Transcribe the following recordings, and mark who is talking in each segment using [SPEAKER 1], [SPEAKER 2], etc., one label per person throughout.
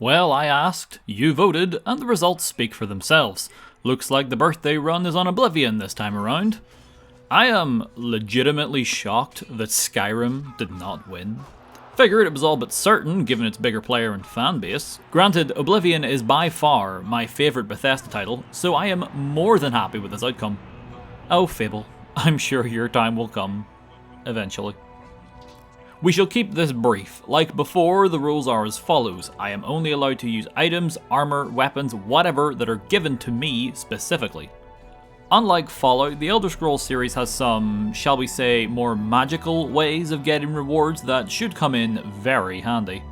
[SPEAKER 1] Well, I asked, you voted, and the results speak for themselves. Looks like the birthday run is on Oblivion this time around. I am legitimately shocked that Skyrim did not win. Figured it was all but certain given its bigger player and fan base. Granted, Oblivion is by far my favourite Bethesda title, so I am more than happy with this outcome. Oh Fable, I'm sure your time will come. Eventually. We shall keep this brief. Like before, the rules are as follows. I am only allowed to use items, armor, weapons, whatever that are given to me specifically. Unlike Fallout, the Elder Scrolls series has some, shall we say, more magical ways of getting rewards that should come in very handy.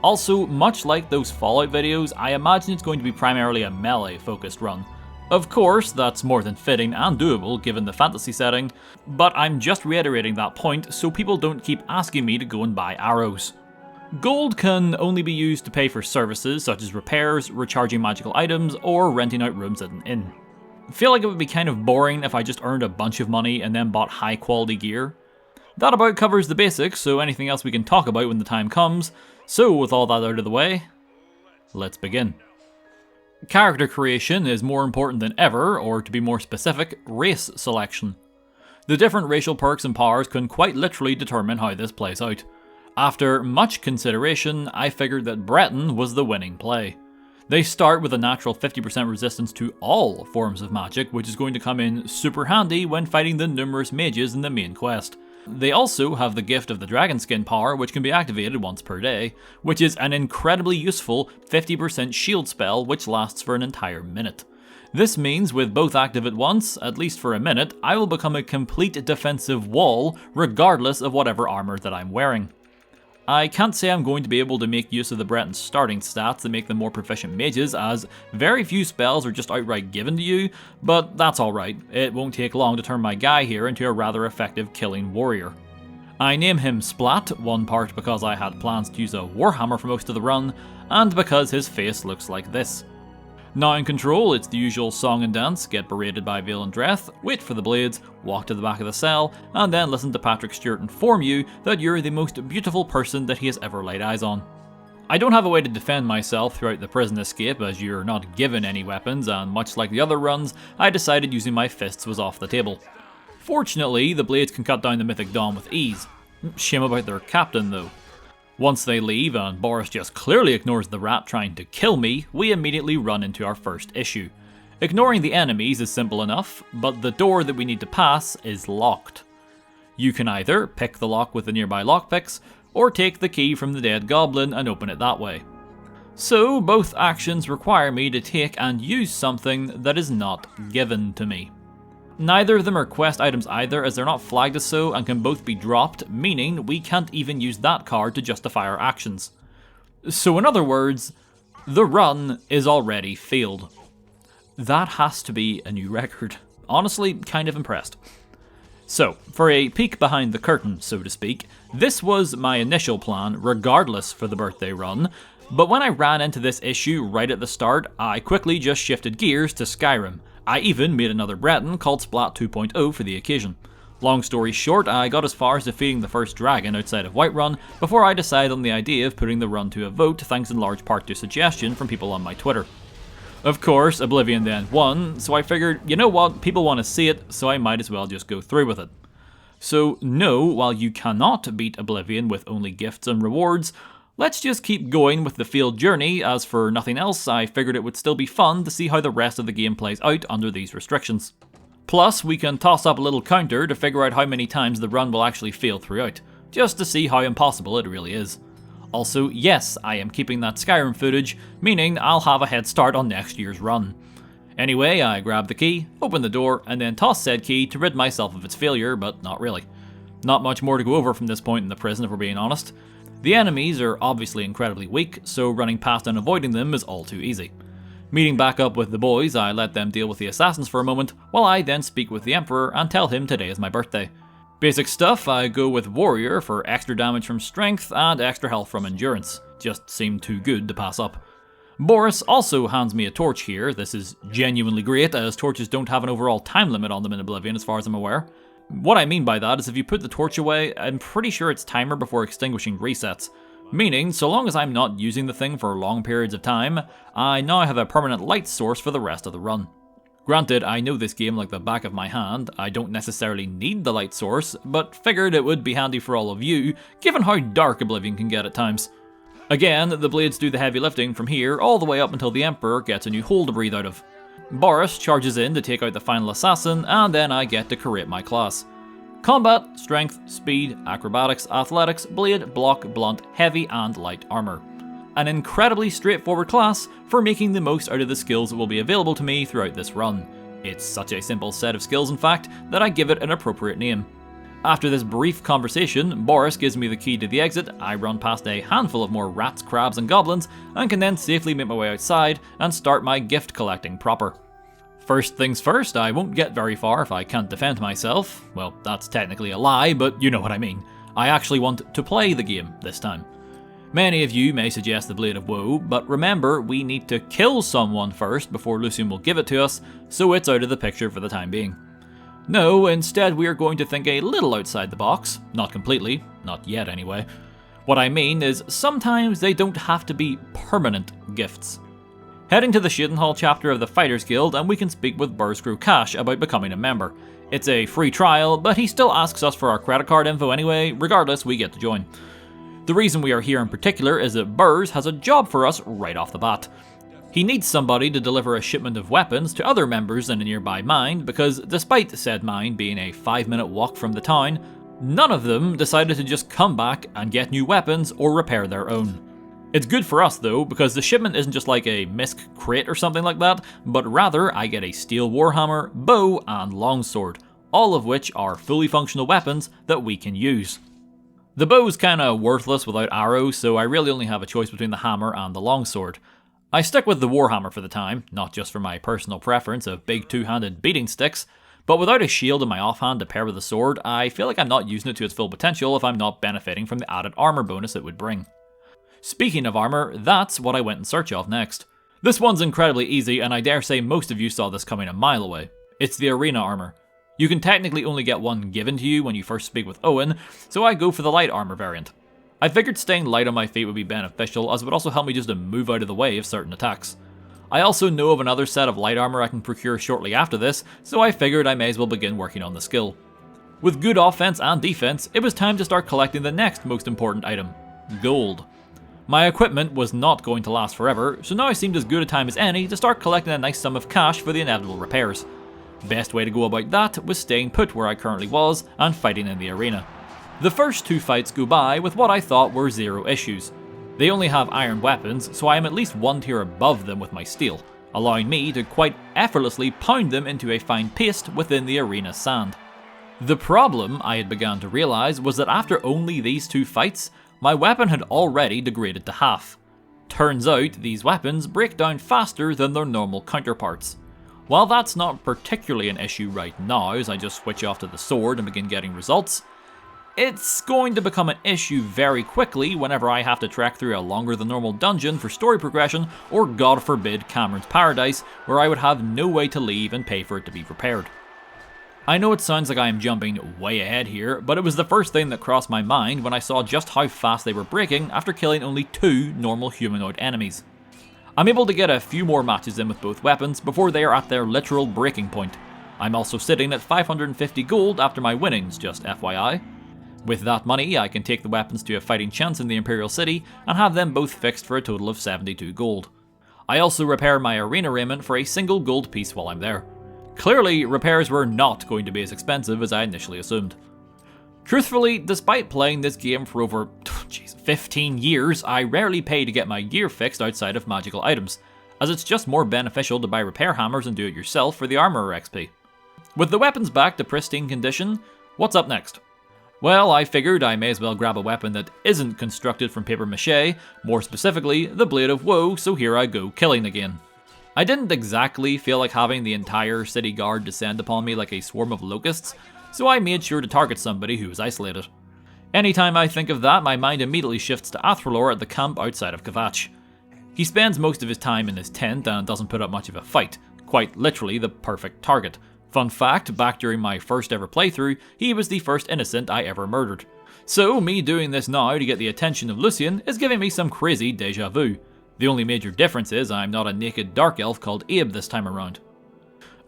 [SPEAKER 1] Also, much like those Fallout videos, I imagine it's going to be primarily a melee-focused run. Of course, that's more than fitting and doable given the fantasy setting, but I'm just reiterating that point so people don't keep asking me to go and buy arrows. Gold can only be used to pay for services such as repairs, recharging magical items, or renting out rooms at an inn. I feel like it would be kind of boring if I just earned a bunch of money and then bought high quality gear. That about covers the basics, so anything else we can talk about when the time comes. So with all that out of the way, let's begin. Character creation is more important than ever, or to be more specific, race selection. The different racial perks and powers can quite literally determine how this plays out. After much consideration, I figured that Breton was the winning play. They start with a natural 50% resistance to all forms of magic, which is going to come in super handy when fighting the numerous mages in the main quest. They also have the gift of the dragon skin power, which can be activated once per day, which is an incredibly useful 50% shield spell which lasts for an entire minute. This means with both active at once, at least for a minute, I will become a complete defensive wall regardless of whatever armor that I'm wearing. I can't say I'm going to be able to make use of the Breton's starting stats that make them more proficient mages, as very few spells are just outright given to you, but that's alright. It won't take long to turn my guy here into a rather effective killing warrior. I name him Splat, one part because I had plans to use a warhammer for most of the run, and because his face looks like this. Now in control, it's the usual song and dance, get berated by Vale and Dreth, wait for the blades, walk to the back of the cell, and then listen to Patrick Stewart inform you that you're the most beautiful person that he has ever laid eyes on. I don't have a way to defend myself throughout the prison escape as you're not given any weapons, and much like the other runs, I decided using my fists was off the table. Fortunately, the blades can cut down the Mythic Dawn with ease. Shame about their captain though. Once they leave and Boris just clearly ignores the rat trying to kill me, we immediately run into our first issue. Ignoring the enemies is simple enough, but the door that we need to pass is locked. You can either pick the lock with the nearby lockpicks, or take the key from the dead goblin and open it that way. So both actions require me to take and use something that is not given to me. Neither of them are quest items either, as they're not flagged as so and can both be dropped, meaning we can't even use that card to justify our actions. So in other words, the run is already failed. That has to be a new record. Honestly, kind of impressed. So, for a peek behind the curtain, so to speak, this was my initial plan, regardless for the birthday run, but when I ran into this issue right at the start, I quickly just shifted gears to Skyrim. I even made another Breton called Splat 2.0 for the occasion. Long story short, I got as far as defeating the first dragon outside of Whiterun before I decided on the idea of putting the run to a vote, thanks in large part to suggestion from people on my Twitter. Of course, Oblivion then won, so I figured, you know what, people want to see it, so I might as well just go through with it. So no, while you cannot beat Oblivion with only gifts and rewards, let's just keep going with the field journey, as for nothing else, I figured it would still be fun to see how the rest of the game plays out under these restrictions. Plus, we can toss up a little counter to figure out how many times the run will actually fail throughout, just to see how impossible it really is. Also, yes, I am keeping that Skyrim footage, meaning I'll have a head start on next year's run. Anyway, I grab the key, open the door, and then toss said key to rid myself of its failure, but not really. Not much more to go over from this point in the prison if we're being honest. The enemies are obviously incredibly weak, so running past and avoiding them is all too easy. Meeting back up with the boys, I let them deal with the assassins for a moment, while I then speak with the Emperor and tell him today is my birthday. Basic stuff, I go with Warrior for extra damage from Strength and extra health from Endurance. Just seemed too good to pass up. Boris also hands me a torch here. This is genuinely great, as torches don't have an overall time limit on them in Oblivion as far as I'm aware. What I mean by that is if you put the torch away, I'm pretty sure its timer before extinguishing resets. Meaning, so long as I'm not using the thing for long periods of time, I now have a permanent light source for the rest of the run. Granted, I know this game like the back of my hand, I don't necessarily need the light source, but figured it would be handy for all of you, given how dark Oblivion can get at times. Again, the blades do the heavy lifting from here all the way up until the Emperor gets a new hole to breathe out of. Boris charges in to take out the final assassin, and then I get to create my class. Combat, strength, speed, acrobatics, athletics, blade, block, blunt, heavy and light armor. An incredibly straightforward class for making the most out of the skills that will be available to me throughout this run. It's such a simple set of skills in fact, that I give it an appropriate name. After this brief conversation, Boris gives me the key to the exit, I run past a handful of more rats, crabs and goblins, and can then safely make my way outside and start my gift collecting proper. First things first, I won't get very far if I can't defend myself. Well, that's technically a lie, but you know what I mean. I actually want to play the game this time. Many of you may suggest the Blade of Woe, but remember, we need to kill someone first before Lucian will give it to us, so it's out of the picture for the time being. No, instead we are going to think a little outside the box. Not completely, not yet anyway. What I mean is, sometimes they don't have to be permanent gifts. Heading to the Shadenhall chapter of the Fighters Guild and we can speak with Burzcrew Cash about becoming a member. It's a free trial, but he still asks us for our credit card info anyway, regardless we get to join. The reason we are here in particular is that Burz has a job for us right off the bat. He needs somebody to deliver a shipment of weapons to other members in a nearby mine because despite said mine being a 5-minute walk from the town, none of them decided to just come back and get new weapons or repair their own. It's good for us though, because the shipment isn't just like a misc crate or something like that, but rather I get a steel warhammer, bow and longsword, all of which are fully functional weapons that we can use. The bow's kinda worthless without arrows, so I really only have a choice between the hammer and the longsword. I stick with the warhammer for the time, not just for my personal preference of big two-handed beating sticks, but without a shield in my offhand to pair with the sword, I feel like I'm not using it to its full potential if I'm not benefiting from the added armor bonus it would bring. Speaking of armor, that's what I went in search of next. This one's incredibly easy, and I dare say most of you saw this coming a mile away. It's the arena armor. You can technically only get one given to you when you first speak with Owen, so I go for the light armor variant. I figured staying light on my feet would be beneficial, as it would also help me just to move out of the way of certain attacks. I also know of another set of light armor I can procure shortly after this, so I figured I may as well begin working on the skill. With good offense and defense, it was time to start collecting the next most important item, gold. My equipment was not going to last forever, so now seemed as good a time as any to start collecting a nice sum of cash for the inevitable repairs. Best way to go about that was staying put where I currently was and fighting in the arena. The first 2 fights go by with what I thought were zero issues. They only have iron weapons, so I am at least 1 tier above them with my steel, allowing me to quite effortlessly pound them into a fine paste within the arena sand. The problem I had begun to realise was that after only these 2 fights, my weapon had already degraded to half. Turns out these weapons break down faster than their normal counterparts. While that's not particularly an issue right now as I just switch off to the sword and begin getting results, it's going to become an issue very quickly whenever I have to trek through a longer than normal dungeon for story progression or god forbid Cameron's Paradise where I would have no way to leave and pay for it to be repaired. I know it sounds like I am jumping way ahead here, but it was the first thing that crossed my mind when I saw just how fast they were breaking after killing only 2 normal humanoid enemies. I'm able to get a few more matches in with both weapons before they are at their literal breaking point. I'm also sitting at 550 gold after my winnings, just FYI. With that money, I can take the weapons to a fighting chance in the Imperial City and have them both fixed for a total of 72 gold. I also repair my arena raiment for a single gold piece while I'm there. Clearly, repairs were not going to be as expensive as I initially assumed. Truthfully, despite playing this game for over 15 years, I rarely pay to get my gear fixed outside of magical items, as it's just more beneficial to buy repair hammers and do it yourself for the armorer XP. With the weapons back to pristine condition, what's up next? Well, I figured I may as well grab a weapon that isn't constructed from paper mache, more specifically, the Blade of Woe, so here I go killing again. I didn't exactly feel like having the entire city guard descend upon me like a swarm of locusts, so I made sure to target somebody who was isolated. Anytime I think of that, my mind immediately shifts to Athrolor at the camp outside of Kvatch. He spends most of his time in his tent and doesn't put up much of a fight, quite literally the perfect target. Fun fact, back during my first ever playthrough, he was the first innocent I ever murdered. So me doing this now to get the attention of Lucian is giving me some crazy deja vu. The only major difference is I'm not a naked dark elf called Abe this time around.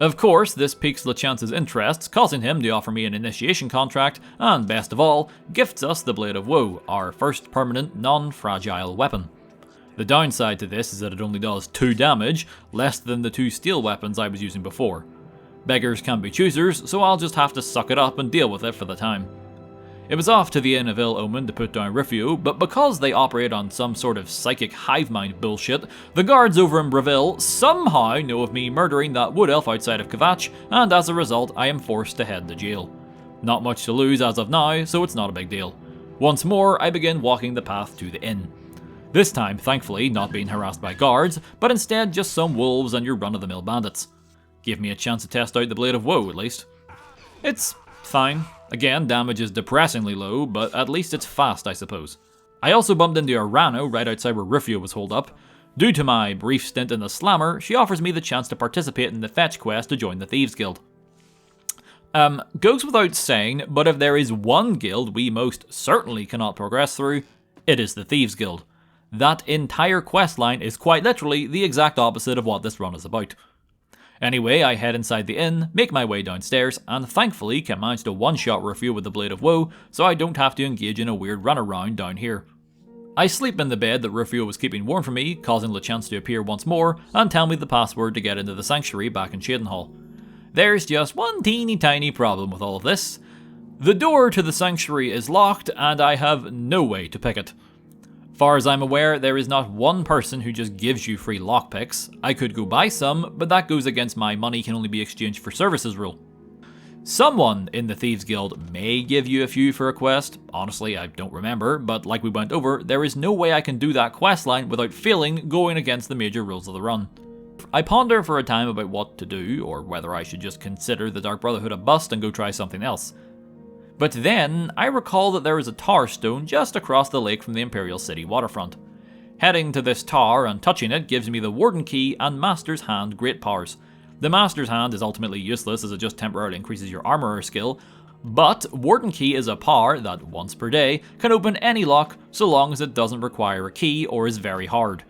[SPEAKER 1] Of course, this piques LeChance's interests, causing him to offer me an initiation contract, and best of all, gifts us the Blade of Woe, our first permanent, non-fragile weapon. The downside to this is that it only does 2 damage, less than the 2 steel weapons I was using before. Beggars can be choosers, so I'll just have to suck it up and deal with it for the time. It was off to the Inn of Ill Omen to put down Rufio, but because they operate on some sort of psychic hive mind bullshit, the guards over in Breville somehow know of me murdering that wood elf outside of Kvatch, and as a result I am forced to head to jail. Not much to lose as of now, so it's not a big deal. Once more, I begin walking the path to the inn. This time, thankfully, not being harassed by guards, but instead just some wolves and your run-of-the-mill bandits. Give me a chance to test out the Blade of Woe, at least. It's fine. Again, damage is depressingly low, but at least it's fast, I suppose. I also bumped into Arano right outside where Rufio was holed up. Due to my brief stint in the Slammer, she offers me the chance to participate in the fetch quest to join the Thieves Guild. Goes without saying, but if there is one guild we most certainly cannot progress through, it is the Thieves Guild. That entire quest line is quite literally the exact opposite of what this run is about. Anyway, I head inside the inn, make my way downstairs, and thankfully can manage to one-shot Rufio with the Blade of Woe, so I don't have to engage in a weird runaround down here. I sleep in the bed that Rufio was keeping warm for me, causing LeChance to appear once more, and tell me the password to get into the sanctuary back in Shadenhall. There's just one teeny tiny problem with all of this. The door to the sanctuary is locked, and I have no way to pick it. Far as I'm aware, there is not one person who just gives you free lockpicks. I could go buy some, but that goes against my money can only be exchanged for services rule. Someone in the Thieves Guild may give you a few for a quest. Honestly, I don't remember, but like we went over, there is no way I can do that quest line without failing going against the major rules of the run. I ponder for a time about what to do, or whether I should just consider the Dark Brotherhood a bust and go try something else. But then, I recall that there is a tower stone just across the lake from the Imperial City waterfront. Heading to this tower and touching it gives me the Warden Key and Master's Hand great powers. The Master's Hand is ultimately useless as it just temporarily increases your armorer skill, but Warden Key is a power that, once per day, can open any lock so long as it doesn't require a key or is very hard.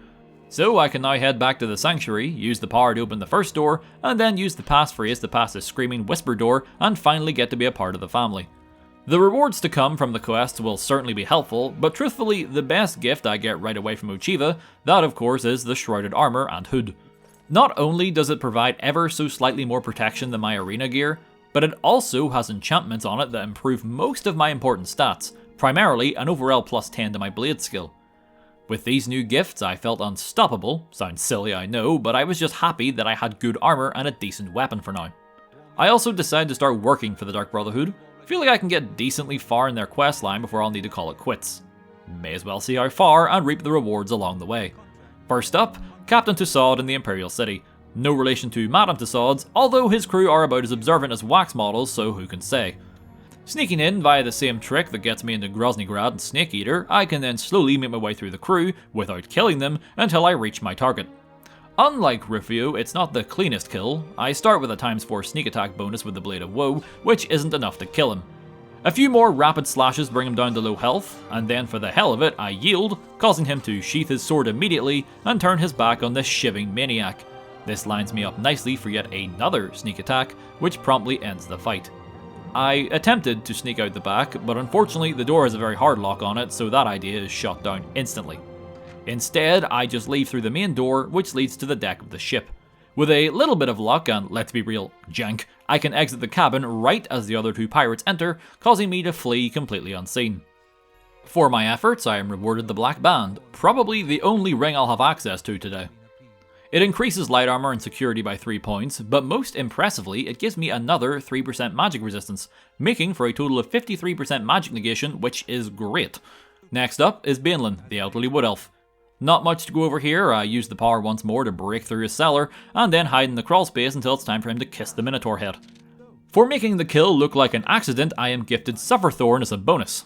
[SPEAKER 1] So I can now head back to the Sanctuary, use the power to open the first door, and then use the passphrase to pass the Screaming Whisper door and finally get to be a part of the family. The rewards to come from the quests will certainly be helpful, but truthfully, the best gift I get right away from Uchiva, that of course is the Shrouded Armor and Hood. Not only does it provide ever so slightly more protection than my arena gear, but it also has enchantments on it that improve most of my important stats, primarily an overall plus 10 to my blade skill. With these new gifts, I felt unstoppable. Sounds silly, I know, but I was just happy that I had good armor and a decent weapon for now. I also decided to start working for the Dark Brotherhood. Feel like I can get decently far in their quest line before I'll need to call it quits. May as well see how far and reap the rewards along the way. First up, Captain Tussaud in the Imperial City. No relation to Madame Tussaud's, although his crew are about as observant as wax models, so who can say. Sneaking in via the same trick that gets me into Groznygrad and Snake Eater, I can then slowly make my way through the crew, without killing them, until I reach my target. Unlike Rufio, it's not the cleanest kill. I start with a ×4 sneak attack bonus with the Blade of Woe, which isn't enough to kill him. A few more rapid slashes bring him down to low health, and then for the hell of it, I yield, causing him to sheath his sword immediately and turn his back on this shiving maniac. This lines me up nicely for yet another sneak attack, which promptly ends the fight. I attempted to sneak out the back, but unfortunately the door has a very hard lock on it, so that idea is shot down instantly. Instead, I just leave through the main door, which leads to the deck of the ship. With a little bit of luck, and let's be real, jank, I can exit the cabin right as the other 2 pirates enter, causing me to flee completely unseen. For my efforts, I am rewarded the Black Band, probably the only ring I'll have access to today. It increases light armor and security by 3 points, but most impressively, it gives me another 3% magic resistance, making for a total of 53% magic negation, which is great. Next up is Bainlin, the elderly wood elf. Not much to go over here. I use the power once more to break through his cellar, and then hide in the crawl space until it's time for him to kiss the Minotaur head. For making the kill look like an accident, I am gifted Sufferthorn as a bonus.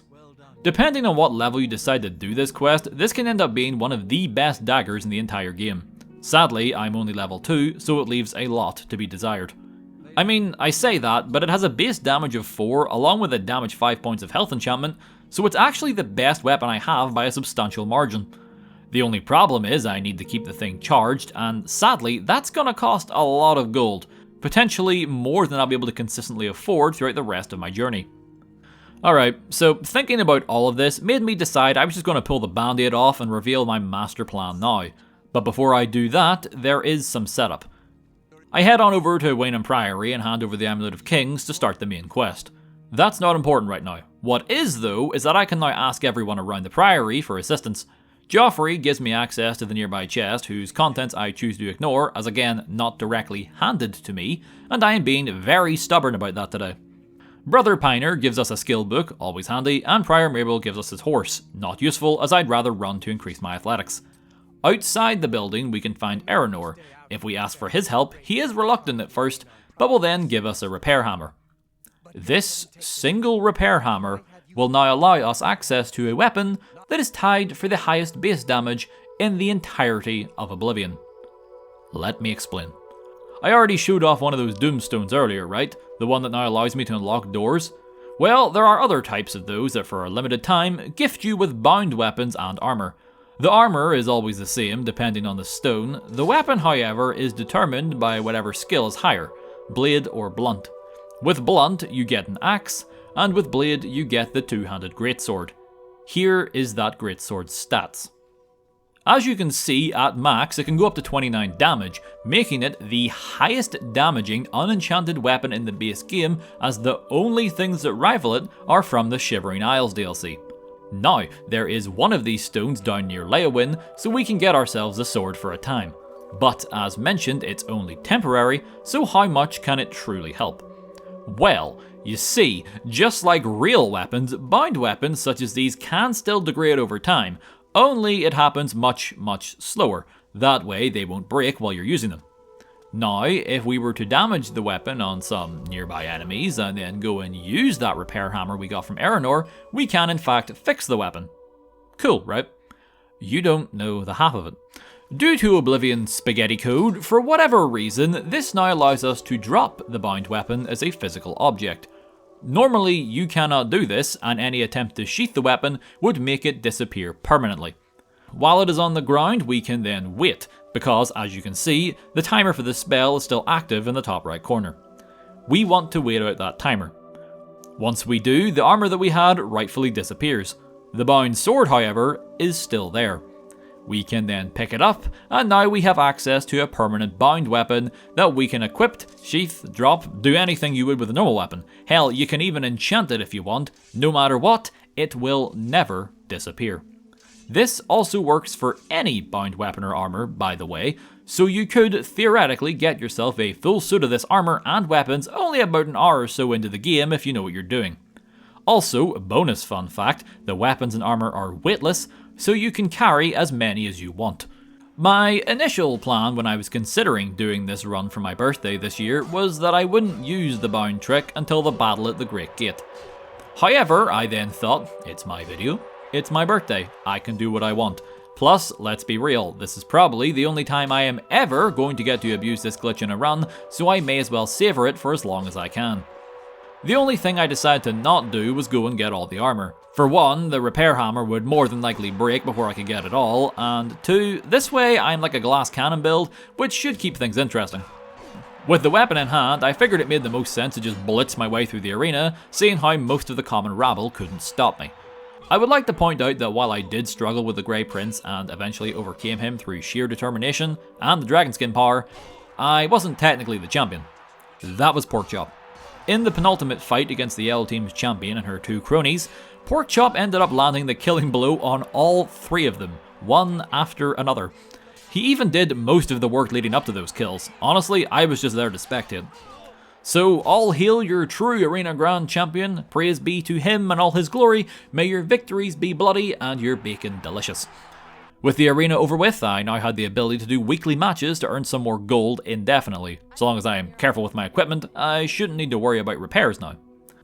[SPEAKER 1] Depending on what level you decide to do this quest, this can end up being one of the best daggers in the entire game. Sadly, I'm only level 2, so it leaves a lot to be desired. I mean, I say that, but it has a base damage of 4 along with a damage 5 points of health enchantment, so it's actually the best weapon I have by a substantial margin. The only problem is I need to keep the thing charged, and sadly that's gonna cost a lot of gold, potentially more than I'll be able to consistently afford throughout the rest of my journey. Alright, so thinking about all of this made me decide I was just going to pull the band-aid off and reveal my master plan now. But before I do that, there is some setup. I head on over to Waynham Priory and hand over the Amulet of Kings to start the main quest. That's not important right now. What is though, is that I can now ask everyone around the Priory for assistance. Joffrey gives me access to the nearby chest, whose contents I choose to ignore, as again, not directly handed to me, and I am being very stubborn about that today. Brother Piner gives us a skill book, always handy, and Prior Mabel gives us his horse, not useful as I'd rather run to increase my athletics. Outside the building we can find Erenor. If we ask for his help, he is reluctant at first, but will then give us a repair hammer. This single repair hammer will now allow us access to a weapon that is tied for the highest base damage in the entirety of Oblivion. Let me explain. I already showed off one of those Doomstones earlier, right? The one that now allows me to unlock doors? Well, there are other types of those that for a limited time gift you with bound weapons and armor. The armor is always the same depending on the stone. The weapon, however, is determined by whatever skill is higher, blade or blunt. With blunt, you get an axe, and with blade, you get the two-handed greatsword. Here is that greatsword's stats. As you can see, at max, it can go up to 29 damage, making it the highest damaging unenchanted weapon in the base game, as the only things that rival it are from the Shivering Isles DLC. Now, there is one of these stones down near Leowyn, so we can get ourselves a sword for a time. But as mentioned, it's only temporary, so how much can it truly help? Well, you see, just like real weapons, bound weapons such as these can still degrade over time, only it happens much slower. That way they won't break while you're using them. Now, if we were to damage the weapon on some nearby enemies and then go and use that repair hammer we got from Erenor, we can in fact fix the weapon. Cool, right? You don't know the half of it. Due to Oblivion's spaghetti code, for whatever reason, this now allows us to drop the bound weapon as a physical object. Normally, you cannot do this, and any attempt to sheath the weapon would make it disappear permanently. While it is on the ground, we can then wait, because as you can see, the timer for this spell is still active in the top right corner. We want to wait out that timer. Once we do, the armor that we had rightfully disappears. The bound sword, however, is still there. We can then pick it up, and now we have access to a permanent bound weapon that we can equip, sheath, drop, do anything you would with a normal weapon. Hell, you can even enchant it if you want. No matter what, it will never disappear. This also works for any bound weapon or armor, by the way, so you could theoretically get yourself a full suit of this armor and weapons only about an hour or so into the game if you know what you're doing. Also, a bonus fun fact, the weapons and armor are weightless, so you can carry as many as you want. My initial plan when I was considering doing this run for my birthday this year was that I wouldn't use the bound trick until the battle at the Great Gate. However, I then thought, it's my video, it's my birthday, I can do what I want. Plus, let's be real, this is probably the only time I am ever going to get to abuse this glitch in a run, so I may as well savour it for as long as I can. The only thing I decided to not do was go and get all the armor. For one, the repair hammer would more than likely break before I could get it all, and two, this way I'm like a glass cannon build, which should keep things interesting. With the weapon in hand, I figured it made the most sense to just blitz my way through the arena, seeing how most of the common rabble couldn't stop me. I would like to point out that while I did struggle with the Grey Prince and eventually overcame him through sheer determination and the Dragonskin power, I wasn't technically the champion. That was Porkchop. In the penultimate fight against the Yellow Team's champion and her two cronies, Porkchop ended up landing the killing blow on all three of them, one after another. He even did most of the work leading up to those kills. Honestly, I was just there to spectate. So, all hail your true Arena Grand Champion, praise be to him and all his glory, may your victories be bloody and your bacon delicious. With the arena over with, I now had the ability to do weekly matches to earn some more gold indefinitely. So long as I am careful with my equipment, I shouldn't need to worry about repairs now.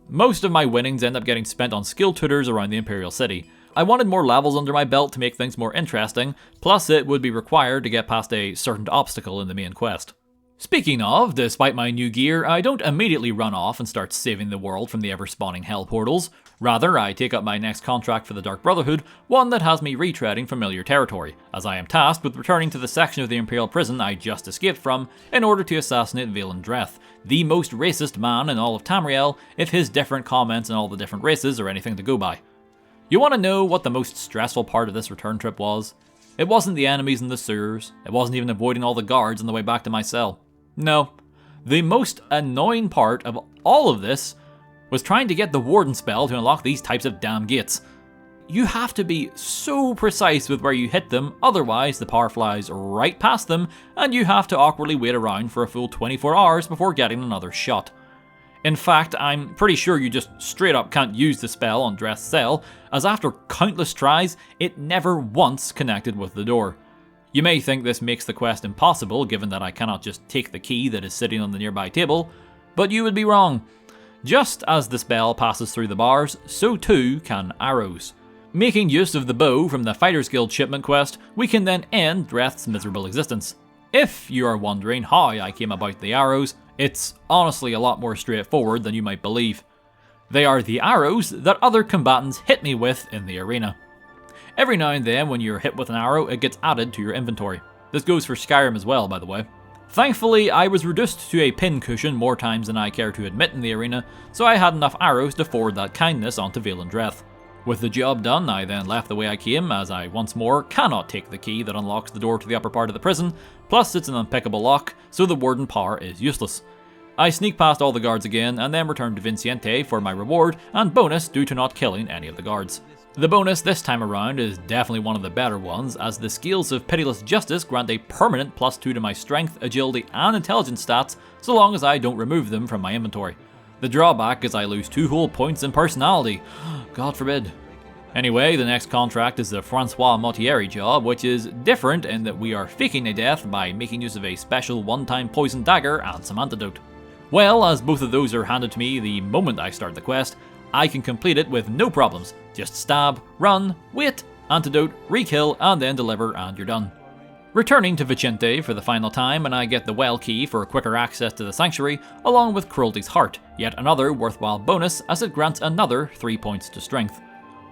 [SPEAKER 1] Most of my winnings end up getting spent on skill tutors around the Imperial City. I wanted more levels under my belt to make things more interesting, plus it would be required to get past a certain obstacle in the main quest. Speaking of, despite my new gear, I don't immediately run off and start saving the world from the ever-spawning hell portals. Rather, I take up my next contract for the Dark Brotherhood, one that has me retreading familiar territory, as I am tasked with returning to the section of the Imperial prison I just escaped from in order to assassinate Valen Dreth, the most racist man in all of Tamriel, if his different comments in all the different races are anything to go by. You want to know what the most stressful part of this return trip was? It wasn't the enemies in the sewers, it wasn't even avoiding all the guards on the way back to my cell. No, the most annoying part of all of this was trying to get the Warden spell to unlock these types of damn gates. You have to be so precise with where you hit them, otherwise the power flies right past them and you have to awkwardly wait around for a full 24 hours before getting another shot. In fact, I'm pretty sure you just straight up can't use the spell on Dreth's cell, as after countless tries, it never once connected with the door. You may think this makes the quest impossible, given that I cannot just take the key that is sitting on the nearby table, but you would be wrong. Just as the spell passes through the bars, so too can arrows. Making use of the bow from the Fighters Guild shipment quest, we can then end Dreth's miserable existence. If you are wondering how I came about the arrows, it's honestly a lot more straightforward than you might believe. They are the arrows that other combatants hit me with in the arena. Every now and then when you're hit with an arrow, it gets added to your inventory. This goes for Skyrim as well, by the way. Thankfully, I was reduced to a pincushion more times than I care to admit in the arena, so I had enough arrows to forward that kindness onto Valen Dreth. With the job done, I then left the way I came, as I once more cannot take the key that unlocks the door to the upper part of the prison, plus it's an unpickable lock, so the warden power is useless. I sneak past all the guards again, and then return to Vinciente for my reward and bonus due to not killing any of the guards. The bonus this time around is definitely one of the better ones, as the Scales of Pitiless Justice grant a permanent +2 to my strength, agility and intelligence stats, so long as I don't remove them from my inventory. The drawback is I lose 2 whole points in personality. God forbid. Anyway, the next contract is the Francois Motieri job, which is different in that we are faking a death by making use of a special one-time poison dagger and some antidote. Well, as both of those are handed to me the moment I start the quest, I can complete it with no problems. Just stab, run, wait, antidote, re-kill, and then deliver, and you're done. Returning to Vicente for the final time, and I get the well key for quicker access to the sanctuary, along with Cruelty's Heart, yet another worthwhile bonus as it grants another 3 points to strength.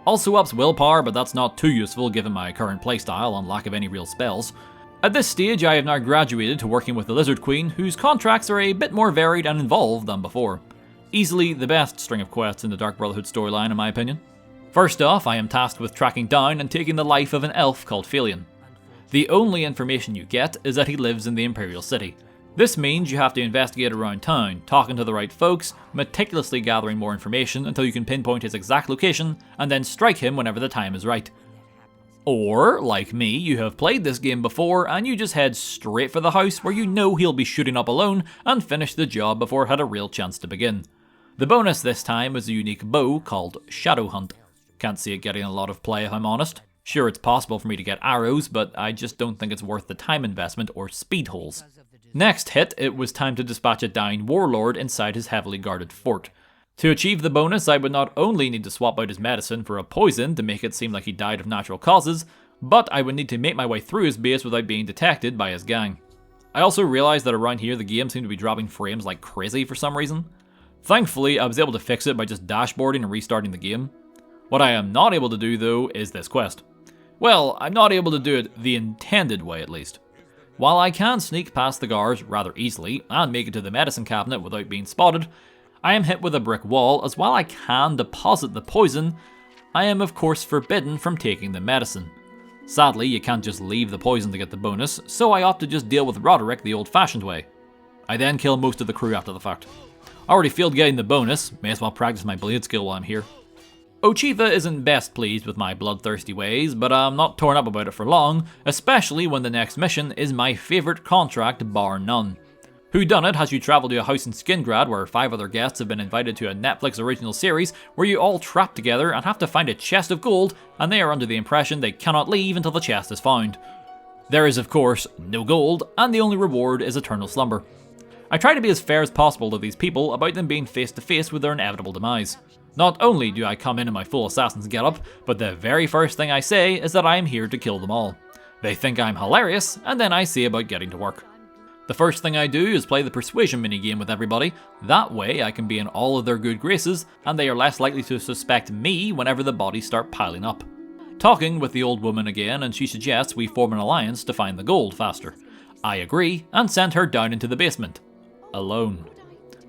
[SPEAKER 1] Also ups willpower, but that's not too useful given my current playstyle and lack of any real spells. At this stage, I have now graduated to working with the Lizard Queen, whose contracts are a bit more varied and involved than before. Easily the best string of quests in the Dark Brotherhood storyline in my opinion. First off, I am tasked with tracking down and taking the life of an elf called Phalion. The only information you get is that he lives in the Imperial City. This means you have to investigate around town, talking to the right folks, meticulously gathering more information until you can pinpoint his exact location, and then strike him whenever the time is right. Or, like me, you have played this game before and you just head straight for the house where you know he'll be shooting up alone and finish the job before it had a real chance to begin. The bonus this time is a unique bow called Shadow Hunt. Can't see it getting a lot of play if I'm honest. Sure, it's possible for me to get arrows, but I just don't think it's worth the time investment or speed holes. Next hit, it was time to dispatch a dying warlord inside his heavily guarded fort. To achieve the bonus, I would not only need to swap out his medicine for a poison to make it seem like he died of natural causes, but I would need to make my way through his base without being detected by his gang. I also realised that around here the game seemed to be dropping frames like crazy for some reason. Thankfully, I was able to fix it by just dashboarding and restarting the game. What I am not able to do though is this quest. Well, I'm not able to do it the intended way at least. While I can sneak past the guards rather easily and make it to the medicine cabinet without being spotted, I am hit with a brick wall, as while I can deposit the poison, I am of course forbidden from taking the medicine. Sadly, you can't just leave the poison to get the bonus, so I opt to just deal with Roderick the old-fashioned way. I then kill most of the crew after the fact. I already failed getting the bonus, may as well practice my blade skill while I'm here. Ochiva isn't best pleased with my bloodthirsty ways, but I'm not torn up about it for long, especially when the next mission is my favourite contract bar none. Whodunit has you travel to a house in Skingrad where 5 other guests have been invited to a Netflix original series where you all trap together and have to find a chest of gold, and they are under the impression they cannot leave until the chest is found. There is of course no gold, and the only reward is eternal slumber. I try to be as fair as possible to these people about them being face to face with their inevitable demise. Not only do I come in my full assassin's getup, but the very first thing I say is that I am here to kill them all. They think I'm hilarious, and then I see about getting to work. The first thing I do is play the persuasion minigame with everybody. That way I can be in all of their good graces, and they are less likely to suspect me whenever the bodies start piling up. Talking with the old woman again, and she suggests we form an alliance to find the gold faster. I agree, and send her down into the basement. Alone.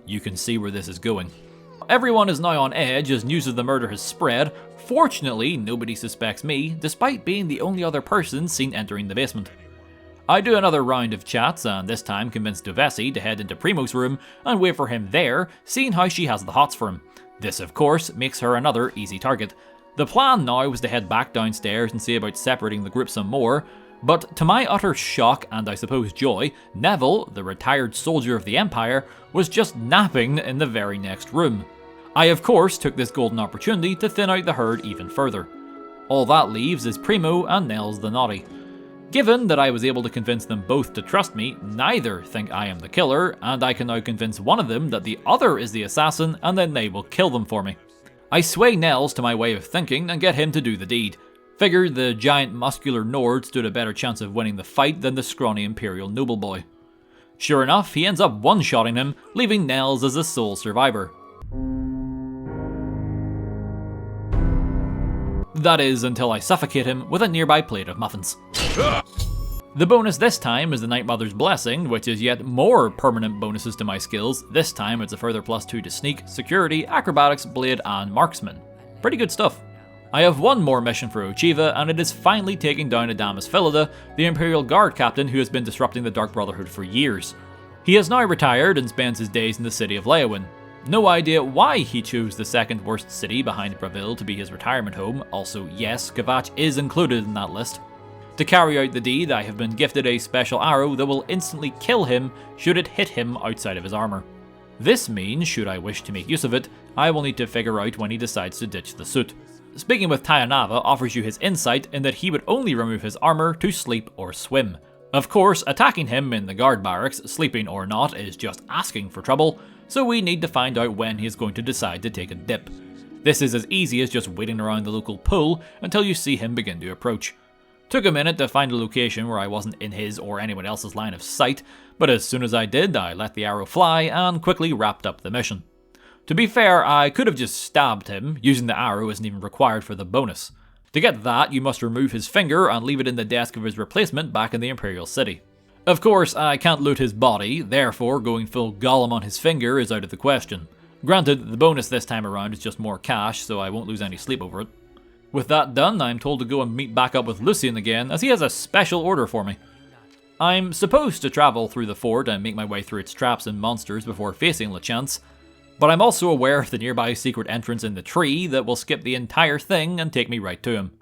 [SPEAKER 1] You can see where this is going. Everyone is now on edge as news of the murder has spread. Fortunately, nobody suspects me, despite being the only other person seen entering the basement. I do another round of chats, and this time convince Duvessi to head into Primo's room and wait for him there, seeing how she has the hots for him. This, of course, makes her another easy target. The plan now was to head back downstairs and see about separating the group some more, but to my utter shock and I suppose joy, Neville, the retired soldier of the Empire, was just napping in the very next room. I of course took this golden opportunity to thin out the herd even further. All that leaves is Primo and Nels the Naughty. Given that I was able to convince them both to trust me, neither think I am the killer, and I can now convince one of them that the other is the assassin, and then they will kill them for me. I sway Nels to my way of thinking and get him to do the deed. Figured the giant muscular Nord stood a better chance of winning the fight than the scrawny Imperial nobleboy. Sure enough, he ends up one-shotting him, leaving Nels as the sole survivor. That is, until I suffocate him with a nearby plate of muffins. The bonus this time is the Night Mother's Blessing, which is yet more permanent bonuses to my skills. This time it's a further +2 to Sneak, Security, Acrobatics, Blade, and Marksman. Pretty good stuff. I have one more mission for Ochiva, and it is finally taking down Adamus Philida, the Imperial Guard captain who has been disrupting the Dark Brotherhood for years. He has now retired and spends his days in the city of Leowyn. No idea why he chose the second worst city behind Bravil to be his retirement home. Also, yes, Kvatch is included in that list. To carry out the deed, I have been gifted a special arrow that will instantly kill him should it hit him outside of his armor. This means, should I wish to make use of it, I will need to figure out when he decides to ditch the suit. Speaking with Tayanava offers you his insight in that he would only remove his armor to sleep or swim. Of course, attacking him in the guard barracks, sleeping or not, is just asking for trouble, so we need to find out when he is going to decide to take a dip. This is as easy as just waiting around the local pool until you see him begin to approach. Took a minute to find a location where I wasn't in his or anyone else's line of sight, but as soon as I did, I let the arrow fly and quickly wrapped up the mission. To be fair, I could have just stabbed him, using the arrow isn't even required for the bonus. To get that, you must remove his finger and leave it in the desk of his replacement back in the Imperial City. Of course, I can't loot his body, therefore going full Gollum on his finger is out of the question. Granted, the bonus this time around is just more cash, so I won't lose any sleep over it. With that done, I'm told to go and meet back up with Lucian again, as he has a special order for me. I'm supposed to travel through the fort and make my way through its traps and monsters before facing Lachance, but I'm also aware of the nearby secret entrance in the tree that will skip the entire thing and take me right to him.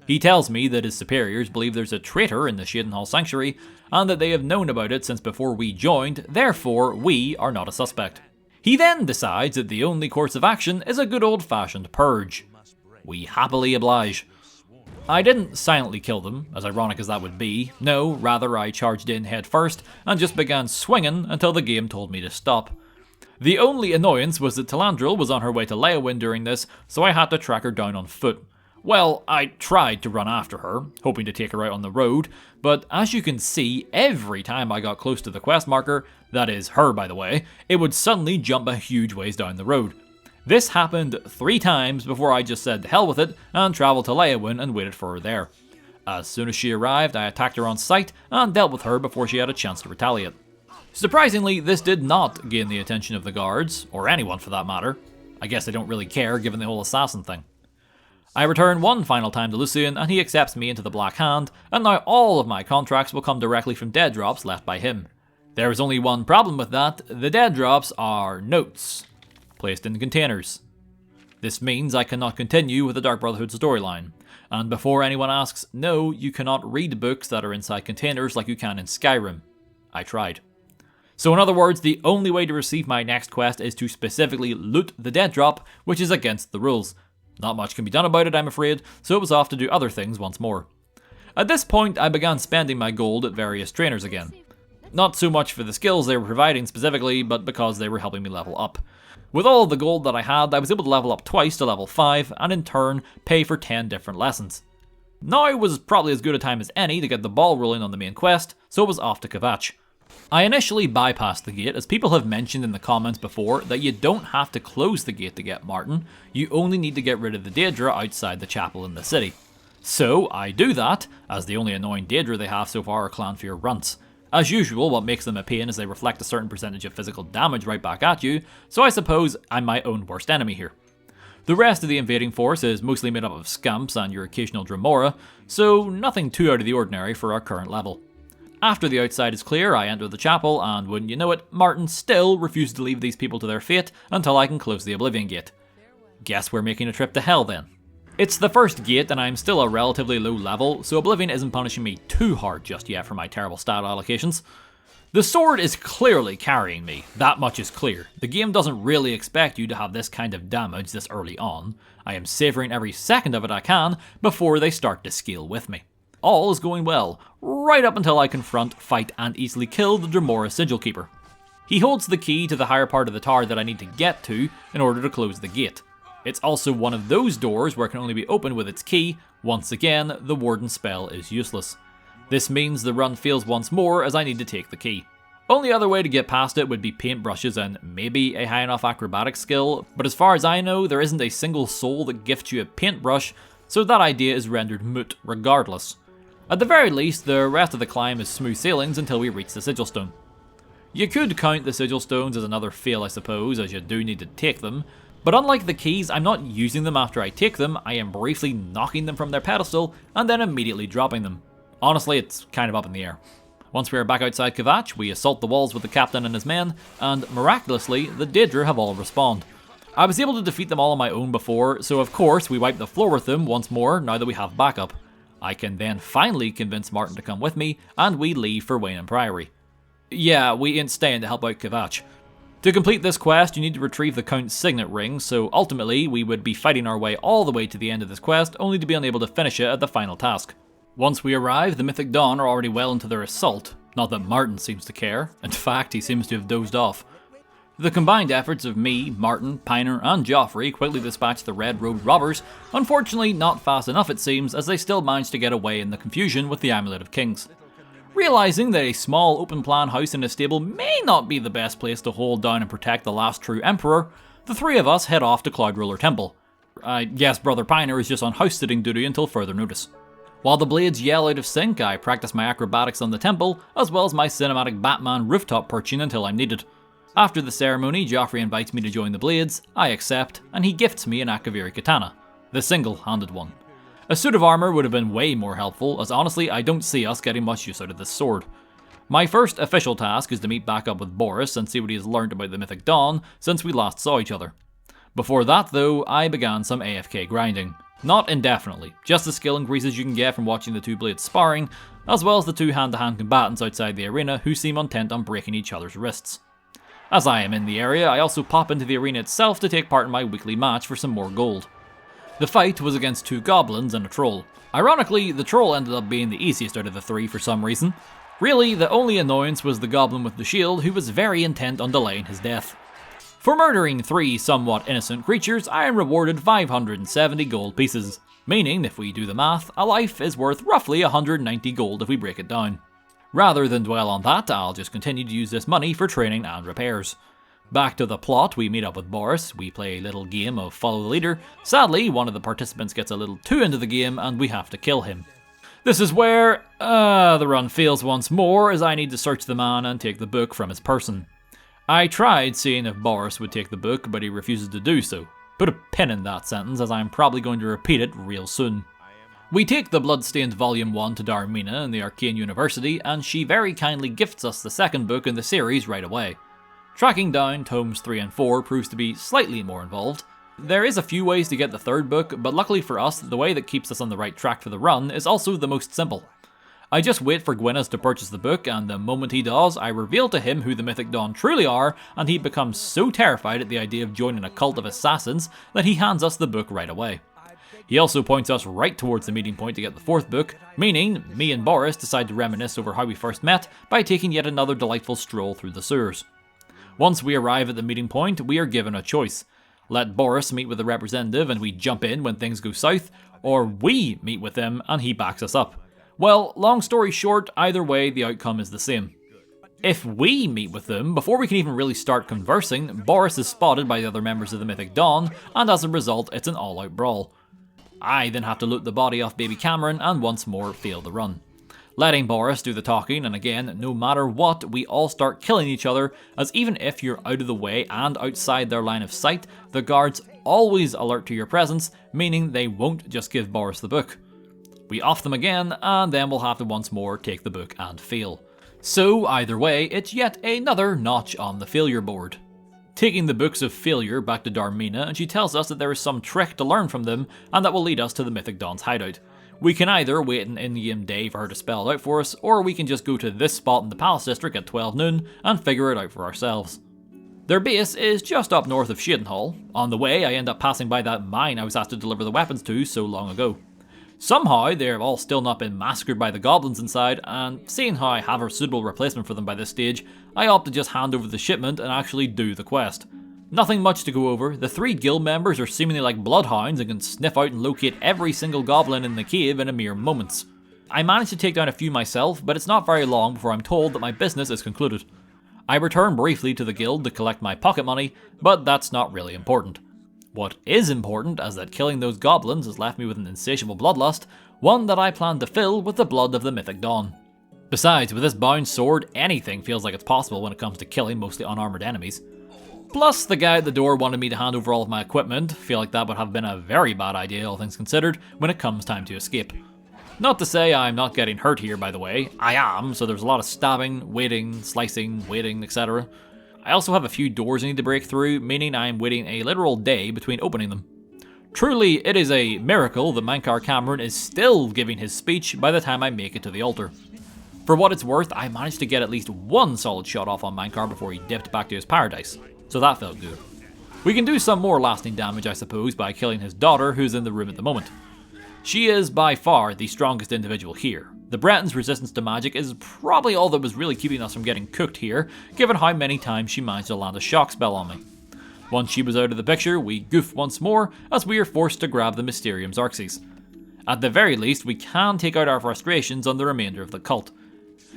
[SPEAKER 1] He tells me that his superiors believe there's a traitor in the Shadenhall Sanctuary, and that they have known about it since before we joined, therefore we are not a suspect. He then decides that the only course of action is a good old-fashioned purge. We happily oblige. I didn't silently kill them, as ironic as that would be. No, rather I charged in head first and just began swinging until the game told me to stop. The only annoyance was that Talandril was on her way to Leowyn during this, so I had to track her down on foot. Well, I tried to run after her, hoping to take her out on the road, but as you can see, every time I got close to the quest marker, that is her by the way, it would suddenly jump a huge ways down the road. This happened 3 times before I just said to hell with it and travelled to Leowyn and waited for her there. As soon as she arrived, I attacked her on sight and dealt with her before she had a chance to retaliate. Surprisingly, this did not gain the attention of the guards, or anyone for that matter. I guess they don't really care given the whole assassin thing. I return one final time to Lucian and he accepts me into the Black Hand, and now all of my contracts will come directly from dead drops left by him. There is only one problem with that: the dead drops are notes, placed in containers. This means I cannot continue with the Dark Brotherhood storyline. And before anyone asks, no, you cannot read books that are inside containers like you can in Skyrim. I tried. So in other words, the only way to receive my next quest is to specifically loot the dead drop, which is against the rules. Not much can be done about it, I'm afraid, so it was off to do other things once more. At this point, I began spending my gold at various trainers again. Not so much for the skills they were providing specifically, but because they were helping me level up. With all of the gold that I had, I was able to level up twice to level 5, and in turn, pay for 10 different lessons. Now was probably as good a time as any to get the ball rolling on the main quest, so it was off to Kvatch. I initially bypassed the gate as people have mentioned in the comments before that you don't have to close the gate to get Martin, you only need to get rid of the Daedra outside the chapel in the city. So I do that, as the only annoying Daedra they have so far are Clanfear runts. As usual, what makes them a pain is they reflect a certain percentage of physical damage right back at you, so I suppose I'm my own worst enemy here. The rest of the invading force is mostly made up of scamps and your occasional Dremora, so nothing too out of the ordinary for our current level. After the outside is clear, I enter the chapel, and wouldn't you know it, Martin still refuses to leave these people to their fate until I can close the Oblivion gate. Guess we're making a trip to hell then. It's the first gate and I'm still a relatively low level, so Oblivion isn't punishing me too hard just yet for my terrible stat allocations. The sword is clearly carrying me, that much is clear. The game doesn't really expect you to have this kind of damage this early on. I am savouring every second of it I can before they start to scale with me. All is going well, right up until I confront, fight and easily kill the Dremora Sigil Keeper. He holds the key to the higher part of the tower that I need to get to in order to close the gate. It's also one of those doors where it can only be opened with its key. Once again, the Warden spell is useless. This means the run fails once more as I need to take the key. Only other way to get past it would be paintbrushes and maybe a high enough acrobatics skill, but as far as I know, there isn't a single soul that gifts you a paintbrush, so that idea is rendered moot regardless. At the very least, the rest of the climb is smooth sailings until we reach the Sigil Stone. You could count the Sigil Stones as another fail I suppose, as you do need to take them, but unlike the keys, I'm not using them after I take them, I am briefly knocking them from their pedestal and then immediately dropping them. Honestly, it's kind of up in the air. Once we are back outside Kvatch, we assault the walls with the captain and his men, and miraculously, the Daedra have all respawned. I was able to defeat them all on my own before, so of course we wipe the floor with them once more now that we have backup. I can then finally convince Martin to come with me, and we leave for Wayne Priory. Yeah, we ain't staying to help out Kvatch. To complete this quest, you need to retrieve the Count's signet ring, so ultimately we would be fighting our way all the way to the end of this quest, only to be unable to finish it at the final task. Once we arrive, the Mythic Dawn are already well into their assault. Not that Martin seems to care. In fact, he seems to have dozed off. The combined efforts of me, Martin, Piner, and Joffrey quickly dispatch the Red Road robbers, unfortunately not fast enough it seems, as they still manage to get away in the confusion with the Amulet of Kings. Realising that a small open plan house in a stable may not be the best place to hold down and protect the last true Emperor, the three of us head off to Cloudruler Temple. I guess Brother Piner is just on house-sitting duty until further notice. While the blades yell out of sync, I practice my acrobatics on the temple, as well as my cinematic Batman rooftop perching until I'm needed. After the ceremony, Joffrey invites me to join the blades, I accept, and he gifts me an Akaviri katana, the single-handed one. A suit of armour would have been way more helpful, as honestly I don't see us getting much use out of this sword. My first official task is to meet back up with Boris and see what he has learnt about the Mythic Dawn since we last saw each other. Before that though, I began some AFK grinding. Not indefinitely, just the skill increases you can get from watching the two blades sparring, as well as the two hand-to-hand combatants outside the arena who seem intent on breaking each other's wrists. As I am in the area, I also pop into the arena itself to take part in my weekly match for some more gold. The fight was against two goblins and a troll. Ironically, the troll ended up being the easiest out of the three for some reason. Really, the only annoyance was the goblin with the shield, who was very intent on delaying his death. For murdering three somewhat innocent creatures, I am rewarded 570 gold pieces, meaning, if we do the math, a life is worth roughly 190 gold if we break it down. Rather than dwell on that, I'll just continue to use this money for training and repairs. Back to the plot, we meet up with Boris, we play a little game of follow the leader. Sadly, one of the participants gets a little too into the game and we have to kill him. This is where, the run fails once more as I need to search the man and take the book from his person. I tried seeing if Boris would take the book, but he refuses to do so. Put a pin in that sentence as I'm probably going to repeat it real soon. We take the Bloodstained Volume 1 to Darmina in the Arcane University, and she very kindly gifts us the second book in the series right away. Tracking down tomes 3 and 4 proves to be slightly more involved. There is a few ways to get the third book, but luckily for us, the way that keeps us on the right track for the run is also the most simple. I just wait for Gwyneth to purchase the book, and the moment he does, I reveal to him who the Mythic Dawn truly are, and he becomes so terrified at the idea of joining a cult of assassins that he hands us the book right away. He also points us right towards the meeting point to get the fourth book, meaning me and Boris decide to reminisce over how we first met by taking yet another delightful stroll through the sewers. Once we arrive at the meeting point, we are given a choice. Let Boris meet with the representative and we jump in when things go south, or we meet with him and he backs us up. Well, long story short, either way the outcome is the same. If we meet with them, before we can even really start conversing, Boris is spotted by the other members of the Mythic Dawn, and as a result, it's an all-out brawl. I then have to loot the body off baby Cameron and once more fail the run. Letting Boris do the talking, and again, no matter what, we all start killing each other, as even if you're out of the way and outside their line of sight, the guards always alert to your presence, meaning they won't just give Boris the book. We off them again, and then we'll have to once more take the book and fail. So either way, it's yet another notch on the failure board. Taking the books of failure back to Darmina, and she tells us that there is some trick to learn from them, and that will lead us to the Mythic Dawn's hideout. We can either wait an in-game day for her to spell it out for us, or we can just go to this spot in the Palace District at 12 noon and figure it out for ourselves. Their base is just up north of Shadenhall. On the way, I end up passing by that mine I was asked to deliver the weapons to so long ago. Somehow, they've all still not been massacred by the goblins inside, and seeing how I have a suitable replacement for them by this stage, I opt to just hand over the shipment and actually do the quest. Nothing much to go over. The 3 guild members are seemingly like bloodhounds and can sniff out and locate every single goblin in the cave in a mere moments. I managed to take down a few myself, but it's not very long before I'm told that my business is concluded. I return briefly to the guild to collect my pocket money, but that's not really important. What is important is that killing those goblins has left me with an insatiable bloodlust, one that I plan to fill with the blood of the Mythic Dawn. Besides, with this bound sword, anything feels like it's possible when it comes to killing mostly unarmored enemies. Plus, the guy at the door wanted me to hand over all of my equipment. Feel like that would have been a very bad idea, all things considered, when it comes time to escape. Not to say I'm not getting hurt here, by the way. I am, so there's a lot of stabbing, waiting, slicing, waiting, etc. I also have a few doors I need to break through, meaning I'm waiting a literal day between opening them. Truly, it is a miracle that Mankar Cameron is still giving his speech by the time I make it to the altar. For what it's worth, I managed to get at least one solid shot off on Mankar before he dipped back to his paradise, so that felt good. We can do some more lasting damage, I suppose, by killing his daughter, who's in the room at the moment. She is by far the strongest individual here. The Breton's resistance to magic is probably all that was really keeping us from getting cooked here, given how many times she managed to land a shock spell on me. Once she was out of the picture, we goof once more as we are forced to grab the Mysterium Xerxes. At the very least, we can take out our frustrations on the remainder of the cult.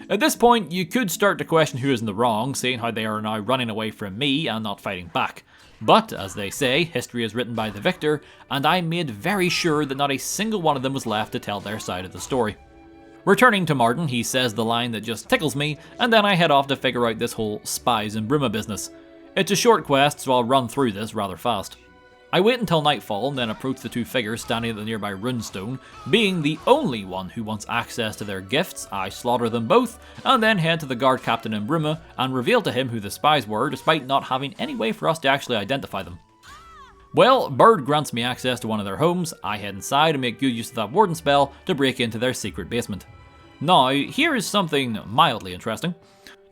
[SPEAKER 1] At this point, you could start to question who is in the wrong, seeing how they are now running away from me and not fighting back. But, as they say, history is written by the victor, and I made very sure that not a single one of them was left to tell their side of the story. Returning to Martin, he says the line that just tickles me, and then I head off to figure out this whole spies and Bruma business. It's a short quest, so I'll run through this rather fast. I wait until nightfall and then approach the 2 figures standing at the nearby runestone. Being the only one who wants access to their gifts, I slaughter them both, and then head to the guard captain in Bruma and reveal to him who the spies were, despite not having any way for us to actually identify them. Well, Bird grants me access to one of their homes. I head inside and make good use of that warden spell to break into their secret basement. Now, here is something mildly interesting.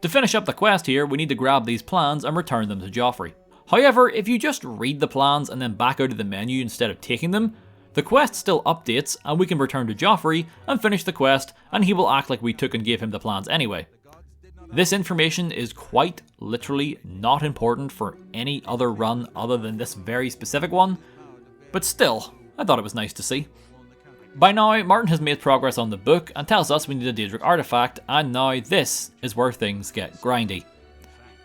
[SPEAKER 1] To finish up the quest here, we need to grab these plans and return them to Joffrey. However, if you just read the plans and then back out of the menu instead of taking them, the quest still updates and we can return to Joffrey and finish the quest, and he will act like we took and gave him the plans anyway. This information is quite literally not important for any other run other than this very specific one, but still, I thought it was nice to see. By now, Martin has made progress on the book and tells us we need a Daedric artifact, and now this is where things get grindy.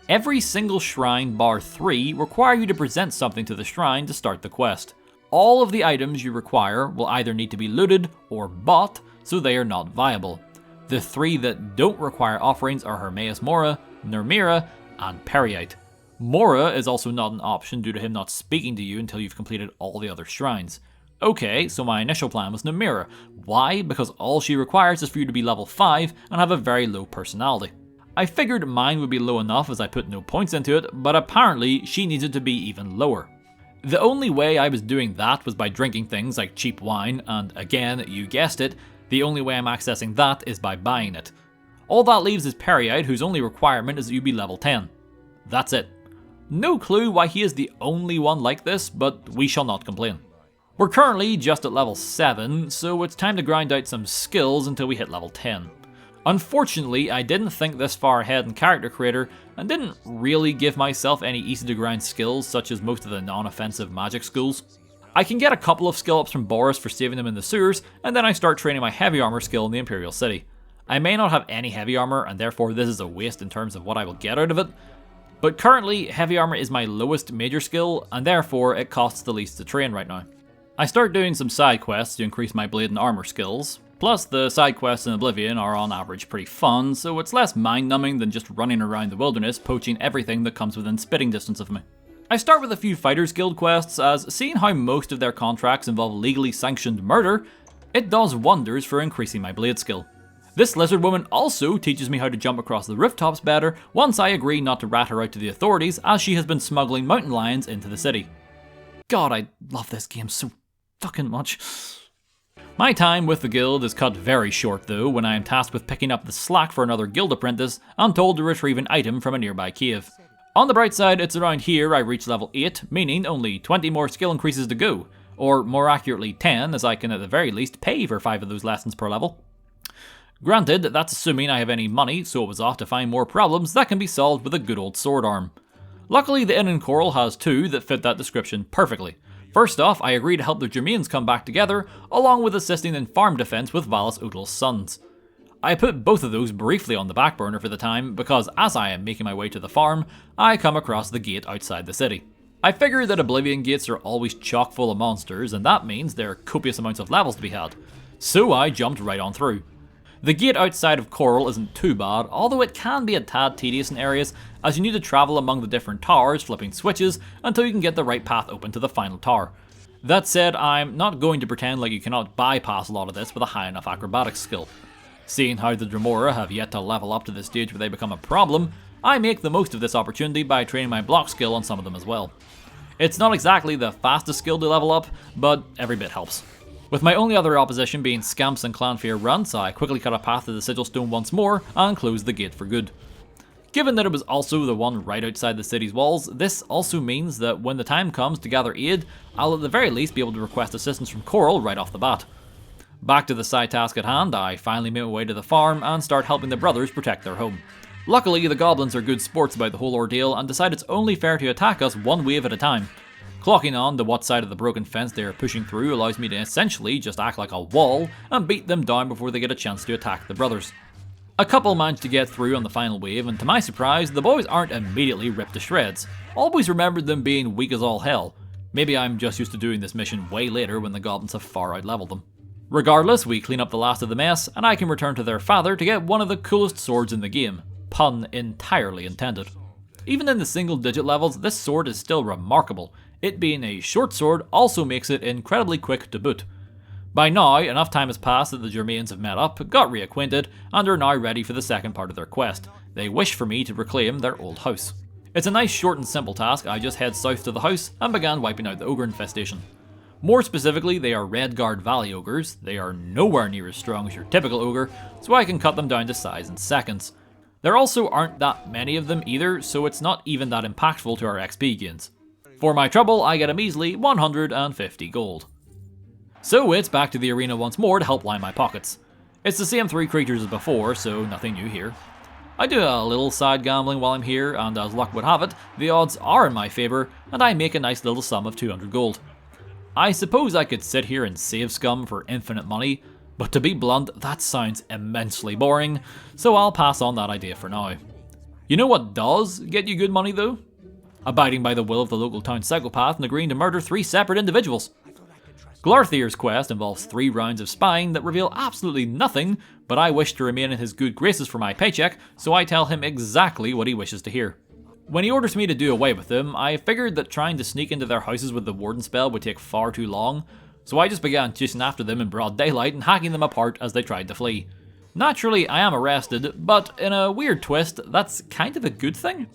[SPEAKER 1] Every single shrine bar 3 require you to present something to the shrine to start the quest. All of the items you require will either need to be looted or bought, so they are not viable. The 3 that don't require offerings are Hermaeus Mora, Nermira, and Periite. Mora is also not an option due to him not speaking to you until you've completed all the other shrines. Okay, so my initial plan was Nermira. Why? Because all she requires is for you to be level 5 and have a very low personality. I figured mine would be low enough as I put no points into it, but apparently she needed to be even lower. The only way I was doing that was by drinking things like cheap wine, and again, you guessed it, the only way I'm accessing that is by buying it. All that leaves is Periite, whose only requirement is that you be level 10. That's it. No clue why he is the only one like this, but we shall not complain. We're currently just at level 7, so it's time to grind out some skills until we hit level 10. Unfortunately, I didn't think this far ahead in Character Creator, and didn't really give myself any easy to grind skills such as most of the non-offensive magic schools. I can get a couple of skill ups from Boris for saving them in the sewers, and then I start training my heavy armor skill in the Imperial City. I may not have any heavy armor, and therefore this is a waste in terms of what I will get out of it, but currently heavy armor is my lowest major skill, and therefore it costs the least to train right now. I start doing some side quests to increase my blade and armor skills, plus the side quests in Oblivion are on average pretty fun, so it's less mind-numbing than just running around the wilderness poaching everything that comes within spitting distance of me. I start with a few Fighters Guild quests, as seeing how most of their contracts involve legally sanctioned murder, it does wonders for increasing my blade skill. This lizard woman also teaches me how to jump across the rooftops better once I agree not to rat her out to the authorities, as she has been smuggling mountain lions into the city. God, I love this game so fucking much. My time with the guild is cut very short though, when I am tasked with picking up the slack for another guild apprentice and told to retrieve an item from a nearby cave. On the bright side, it's around here I reach level 8, meaning only 20 more skill increases to go, or more accurately 10, as I can at the very least pay for 5 of those lessons per level. Granted, that's assuming I have any money, so it was off to find more problems that can be solved with a good old sword arm. Luckily, the inn in Coral has 2 that fit that description perfectly. First off, I agree to help the Germains come back together, along with assisting in farm defense with Valus Odal's sons. I put both of those briefly on the back burner for the time, because as I am making my way to the farm, I come across the gate outside the city. I figure that Oblivion gates are always chock full of monsters, and that means there are copious amounts of levels to be had. So I jumped right on through. The gate outside of Coral isn't too bad, although it can be a tad tedious in areas, as you need to travel among the different towers flipping switches until you can get the right path open to the final tower. That said, I'm not going to pretend like you cannot bypass a lot of this with a high enough acrobatics skill. Seeing how the Dremora have yet to level up to the stage where they become a problem, I make the most of this opportunity by training my block skill on some of them as well. It's not exactly the fastest skill to level up, but every bit helps. With my only other opposition being Scamps and Clanfear Runts, I quickly cut a path to the Sigil Stone once more and closed the gate for good. Given that it was also the one right outside the city's walls, this also means that when the time comes to gather aid, I'll at the very least be able to request assistance from Coral right off the bat. Back to the side task at hand, I finally make my way to the farm and start helping the brothers protect their home. Luckily, the goblins are good sports about the whole ordeal and decide it's only fair to attack us one wave at a time. Clocking on to what side of the broken fence they are pushing through allows me to essentially just act like a wall and beat them down before they get a chance to attack the brothers. A couple managed to get through on the final wave, and to my surprise, the boys aren't immediately ripped to shreds. Always remembered them being weak as all hell. Maybe I'm just used to doing this mission way later when the goblins have far out-leveled them. Regardless, we clean up the last of the mess, and I can return to their father to get one of the coolest swords in the game. Pun entirely intended. Even in the single-digit levels, this sword is still remarkable. It being a short sword also makes it incredibly quick to boot. By now, enough time has passed that the Germains have met up, got reacquainted, and are now ready for the second part of their quest. They wish for me to reclaim their old house. It's a nice short and simple task. I just head south to the house and began wiping out the ogre infestation. More specifically, they are Redguard Valley ogres. They are nowhere near as strong as your typical ogre, so I can cut them down to size in seconds. There also aren't that many of them either, so it's not even that impactful to our XP gains. For my trouble, I get a measly 150 gold. So it's back to the arena once more to help line my pockets. It's the same 3 creatures as before, so nothing new here. I do a little side gambling while I'm here, and as luck would have it, the odds are in my favour, and I make a nice little sum of 200 gold. I suppose I could sit here and save scum for infinite money, but to be blunt, that sounds immensely boring, so I'll pass on that idea for now. You know what does get you good money though? Abiding by the will of the local town psychopath and agreeing to murder 3 separate individuals. Glarthir's quest involves 3 rounds of spying that reveal absolutely nothing, but I wish to remain in his good graces for my paycheck, so I tell him exactly what he wishes to hear. When he orders me to do away with them, I figured that trying to sneak into their houses with the warden spell would take far too long, so I just began chasing after them in broad daylight and hacking them apart as they tried to flee. Naturally, I am arrested, but in a weird twist, that's kind of a good thing.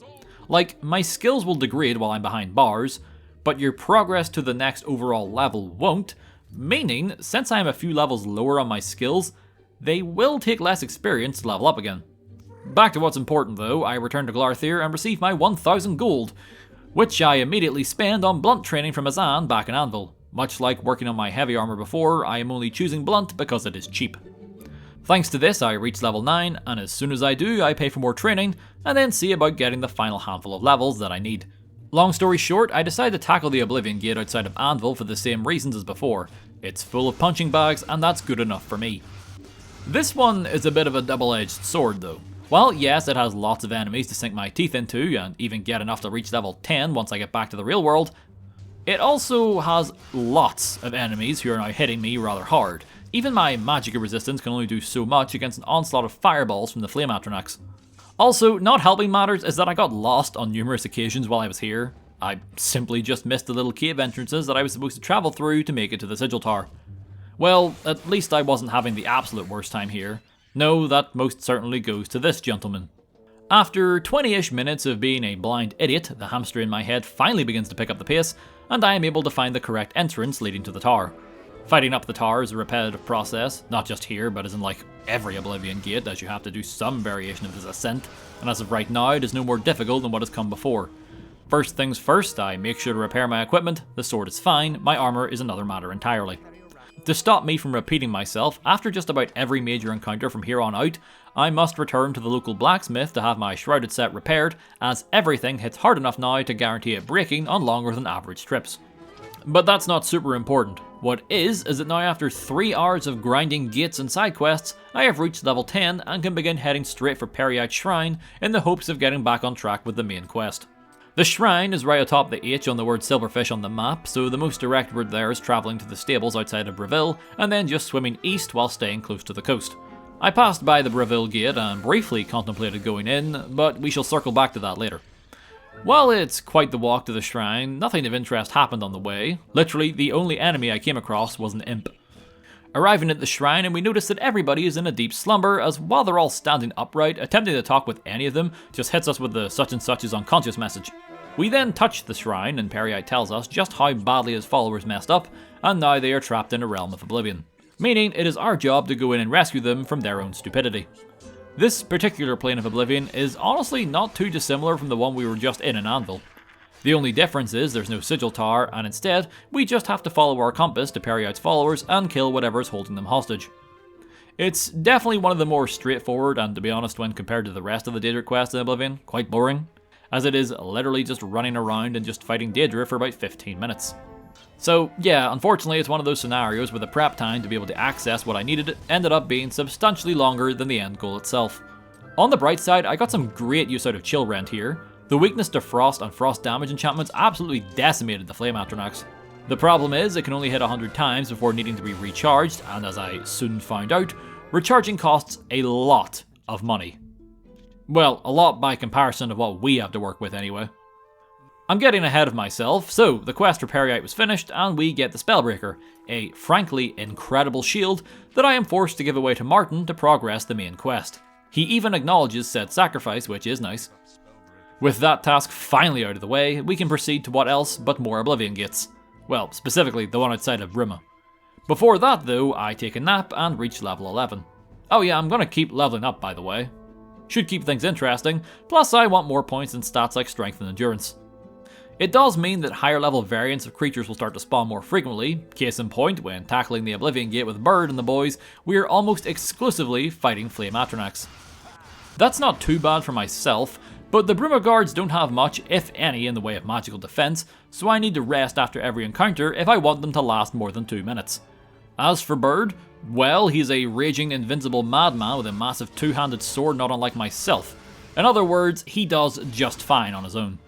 [SPEAKER 1] Like, my skills will degrade while I'm behind bars, but your progress to the next overall level won't, meaning, since I am a few levels lower on my skills, they will take less experience to level up again. Back to what's important though, I return to Glarthir and receive my 1000 gold, which I immediately spend on blunt training from Azan back in Anvil. Much like working on my heavy armor before, I am only choosing blunt because it is cheap. Thanks to this, I reach level 9, and as soon as I do, I pay for more training, and then see about getting the final handful of levels that I need. Long story short, I decide to tackle the Oblivion gate outside of Anvil for the same reasons as before. It's full of punching bags, and that's good enough for me. This one is a bit of a double-edged sword though. While yes, it has lots of enemies to sink my teeth into and even get enough to reach level 10 once I get back to the real world, it also has lots of enemies who are now hitting me rather hard. Even my Magicka resistance can only do so much against an onslaught of fireballs from the Flame Atronachs. Also, not helping matters is that I got lost on numerous occasions while I was here. I simply just missed the little cave entrances that I was supposed to travel through to make it to the Sigil Tower. Well, at least I wasn't having the absolute worst time here. No, that most certainly goes to this gentleman. After 20-ish minutes of being a blind idiot, the hamster in my head finally begins to pick up the pace, and I am able to find the correct entrance leading to the tower. Fighting up the tower is a repetitive process, not just here, but as in like every Oblivion gate, as you have to do some variation of this ascent, and as of right now, it is no more difficult than what has come before. First things first, I make sure to repair my equipment, the sword is fine, my armor is another matter entirely. To stop me from repeating myself, after just about every major encounter from here on out, I must return to the local blacksmith to have my shrouded set repaired, as everything hits hard enough now to guarantee it breaking on longer than average trips. But that's not super important. What is that now after 3 hours of grinding gates and side quests, I have reached level 10 and can begin heading straight for Peryite's Shrine in the hopes of getting back on track with the main quest. The shrine is right atop the H on the word Silverfish on the map, so the most direct route there is travelling to the stables outside of Breville, and then just swimming east while staying close to the coast. I passed by the Breville gate and briefly contemplated going in, but we shall circle back to that later. While it's quite the walk to the shrine, nothing of interest happened on the way. Literally, the only enemy I came across was an imp. Arriving at the shrine, and we notice that everybody is in a deep slumber, as while they're all standing upright, attempting to talk with any of them just hits us with the such and such is unconscious message. We then touch the shrine, and Peryite tells us just how badly his followers messed up, and now they are trapped in a realm of oblivion. Meaning, it is our job to go in and rescue them from their own stupidity. This particular plane of oblivion is honestly not too dissimilar from the one we were just in Anvil. The only difference is there's no Sigil Tower, and instead, we just have to follow our compass to Peryite's followers and kill whatever is holding them hostage. It's definitely one of the more straightforward, and to be honest, when compared to the rest of the Daedric quests in Oblivion, quite boring, as it is literally just running around and just fighting Daedra for about 15 minutes. So yeah, unfortunately it's one of those scenarios where the prep time to be able to access what I needed ended up being substantially longer than the end goal itself. On the bright side, I got some great use out of Chill Rend here. The weakness to frost and frost damage enchantments absolutely decimated the Flame Atronachs. The problem is, it can only hit 100 times before needing to be recharged, and as I soon found out, recharging costs a lot of money. Well, a lot by comparison of what we have to work with anyway. I'm getting ahead of myself, so the quest for Peryite was finished, and we get the Spellbreaker, a frankly incredible shield that I am forced to give away to Martin to progress the main quest. He even acknowledges said sacrifice, which is nice. With that task finally out of the way, we can proceed to what else but more Oblivion gates. Well, specifically the one outside of Bruma. Before that though, I take a nap and reach level 11. Oh yeah, I'm gonna keep leveling up by the way. Should keep things interesting, plus I want more points in stats like strength and endurance. It does mean that higher level variants of creatures will start to spawn more frequently. Case in point, when tackling the Oblivion Gate with Bird and the boys, we are almost exclusively fighting Flame Atronachs. That's not too bad for myself, but the Bruma guards don't have much, if any, in the way of magical defense, so I need to rest after every encounter if I want them to last more than 2 minutes. As for Bird, well, he's a raging invincible madman with a massive two-handed sword not unlike myself. In other words, he does just fine on his own.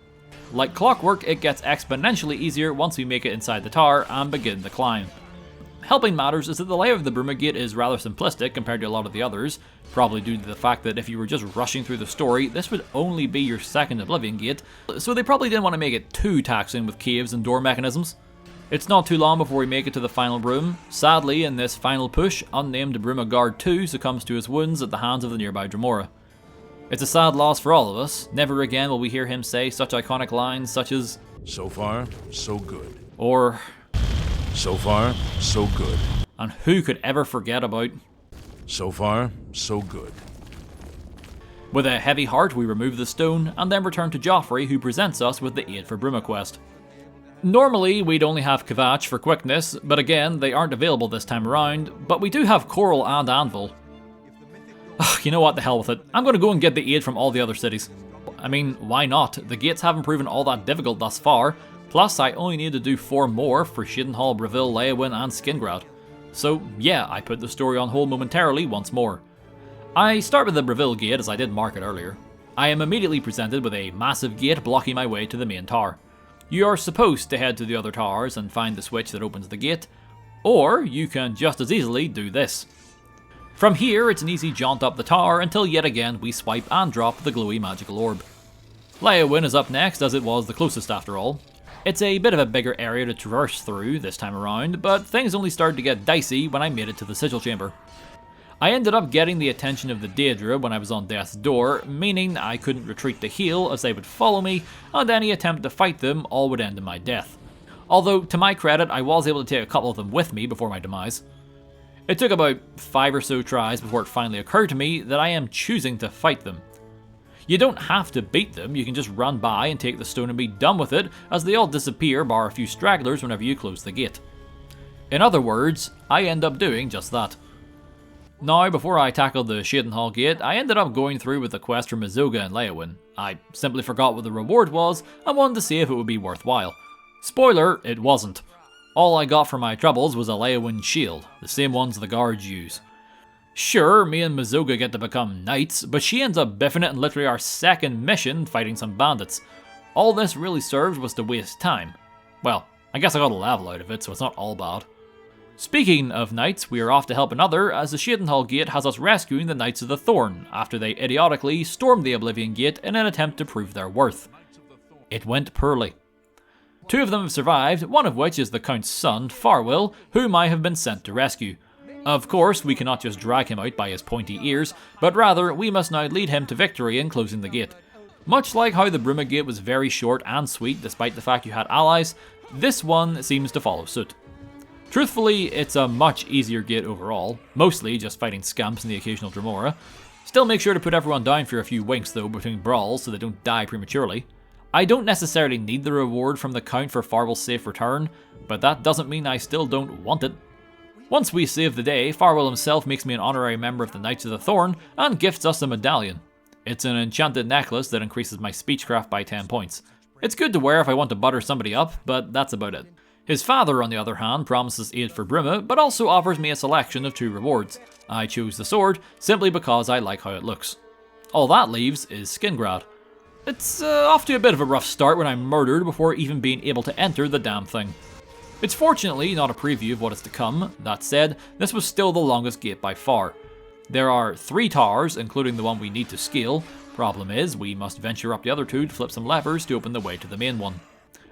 [SPEAKER 1] Like clockwork, it gets exponentially easier once we make it inside the tower and begin the climb. Helping matters is that the layout of the Bruma Gate is rather simplistic compared to a lot of the others, probably due to the fact that if you were just rushing through the story, this would only be your second Oblivion Gate, so they probably didn't want to make it too taxing with caves and door mechanisms. It's not too long before we make it to the final room. Sadly, in this final push, unnamed Bruma Guard 2 succumbs to his wounds at the hands of the nearby Dremora. It's a sad loss for all of us. Never again will we hear him say such iconic lines such as, "So far, so good," or "So far, so good." And who could ever forget about "So far, so good." With a heavy heart, we remove the stone and then return to Joffrey, who presents us with the aid for Bruma quest. Normally, we'd only have Kvatch for quickness, but again, they aren't available this time around, but we do have Coral and Anvil. Ugh, you know what, the hell with it. I'm gonna go and get the aid from all the other cities. I mean, why not? The gates haven't proven all that difficult thus far, plus I only need to do 4 more for Sheedenhall, Breville, Leyawiin and Skingrad. So yeah, I put the story on hold momentarily once more. I start with the Breville gate as I did mark it earlier. I am immediately presented with a massive gate blocking my way to the main tower. You are supposed to head to the other towers and find the switch that opens the gate, or you can just as easily do this. From here, it's an easy jaunt up the tower until yet again we swipe and drop the glowy magical orb. Leyawiin is up next, as it was the closest after all. It's a bit of a bigger area to traverse through this time around, but things only started to get dicey when I made it to the sigil chamber. I ended up getting the attention of the Daedra when I was on death's door, meaning I couldn't retreat to heal as they would follow me, and any attempt to fight them all would end in my death. Although, to my credit, I was able to take a couple of them with me before my demise. It took about 5 or so tries before it finally occurred to me that I am choosing to fight them. You don't have to beat them, you can just run by and take the stone and be done with it, as they all disappear bar a few stragglers whenever you close the gate. In other words, I end up doing just that. Now, before I tackled the Shadenhall gate, I ended up going through with the quest for Mizoga and Leyawiin. I simply forgot what the reward was and wanted to see if it would be worthwhile. Spoiler, it wasn't. All I got for my troubles was a Leyawiin shield, the same ones the guards use. Sure, me and Mizoga get to become knights, but she ends up biffing it in literally our second mission fighting some bandits. All this really served was to waste time. Well, I guess I got a level out of it, so it's not all bad. Speaking of knights, we are off to help another, as the Shadenhall gate has us rescuing the Knights of the Thorn, after they idiotically stormed the Oblivion gate in an attempt to prove their worth. It went poorly. 2 of them have survived, one of which is the Count's son, Farwill, whom I have been sent to rescue. Of course, we cannot just drag him out by his pointy ears, but rather we must now lead him to victory in closing the gate. Much like how the Bruma gate was very short and sweet despite the fact you had allies, this one seems to follow suit. Truthfully, it's a much easier gate overall, mostly just fighting scamps and the occasional Dremora. Still make sure to put everyone down for a few winks though between brawls so they don't die prematurely. I don't necessarily need the reward from the Count for Farwill's safe return, but that doesn't mean I still don't want it. Once we save the day, Farwill himself makes me an honorary member of the Knights of the Thorn and gifts us a medallion. It's an enchanted necklace that increases my speechcraft by 10 points. It's good to wear if I want to butter somebody up, but that's about it. His father, on the other hand, promises aid for Bruma, but also offers me a selection of 2 rewards. I chose the sword, simply because I like how it looks. All that leaves is Skingrad. It's off to a bit of a rough start when I'm murdered before even being able to enter the damn thing. It's fortunately not a preview of what is to come. That said, this was still the longest gate by far. There are 3 towers, including the one we need to scale. Problem is, we must venture up the other 2 to flip some levers to open the way to the main one.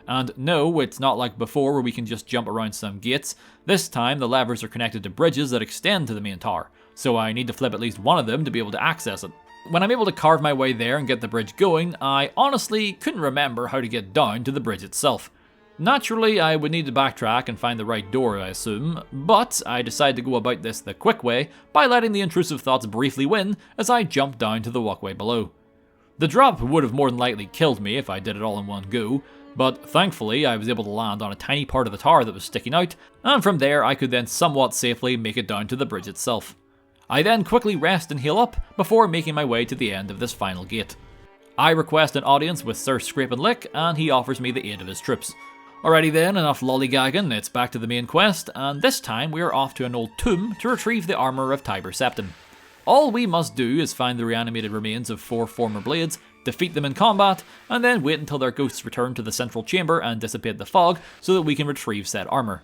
[SPEAKER 1] And no, it's not like before where we can just jump around some gates. This time the levers are connected to bridges that extend to the main tower, so I need to flip at least one of them to be able to access it. When I'm able to carve my way there and get the bridge going, I honestly couldn't remember how to get down to the bridge itself. Naturally, I would need to backtrack and find the right door, I assume, but I decided to go about this the quick way by letting the intrusive thoughts briefly win as I jumped down to the walkway below. The drop would have more than likely killed me if I did it all in one go, but thankfully I was able to land on a tiny part of the tower that was sticking out, and from there I could then somewhat safely make it down to the bridge itself. I then quickly rest and heal up before making my way to the end of this final gate. I request an audience with Sir Scrape and Lick, and he offers me the aid of his troops. Alrighty then, enough lollygagging, it's back to the main quest, and this time we are off to an old tomb to retrieve the armour of Tiber Septim. All we must do is find the reanimated remains of 4 former blades, defeat them in combat, and then wait until their ghosts return to the central chamber and dissipate the fog so that we can retrieve said armour.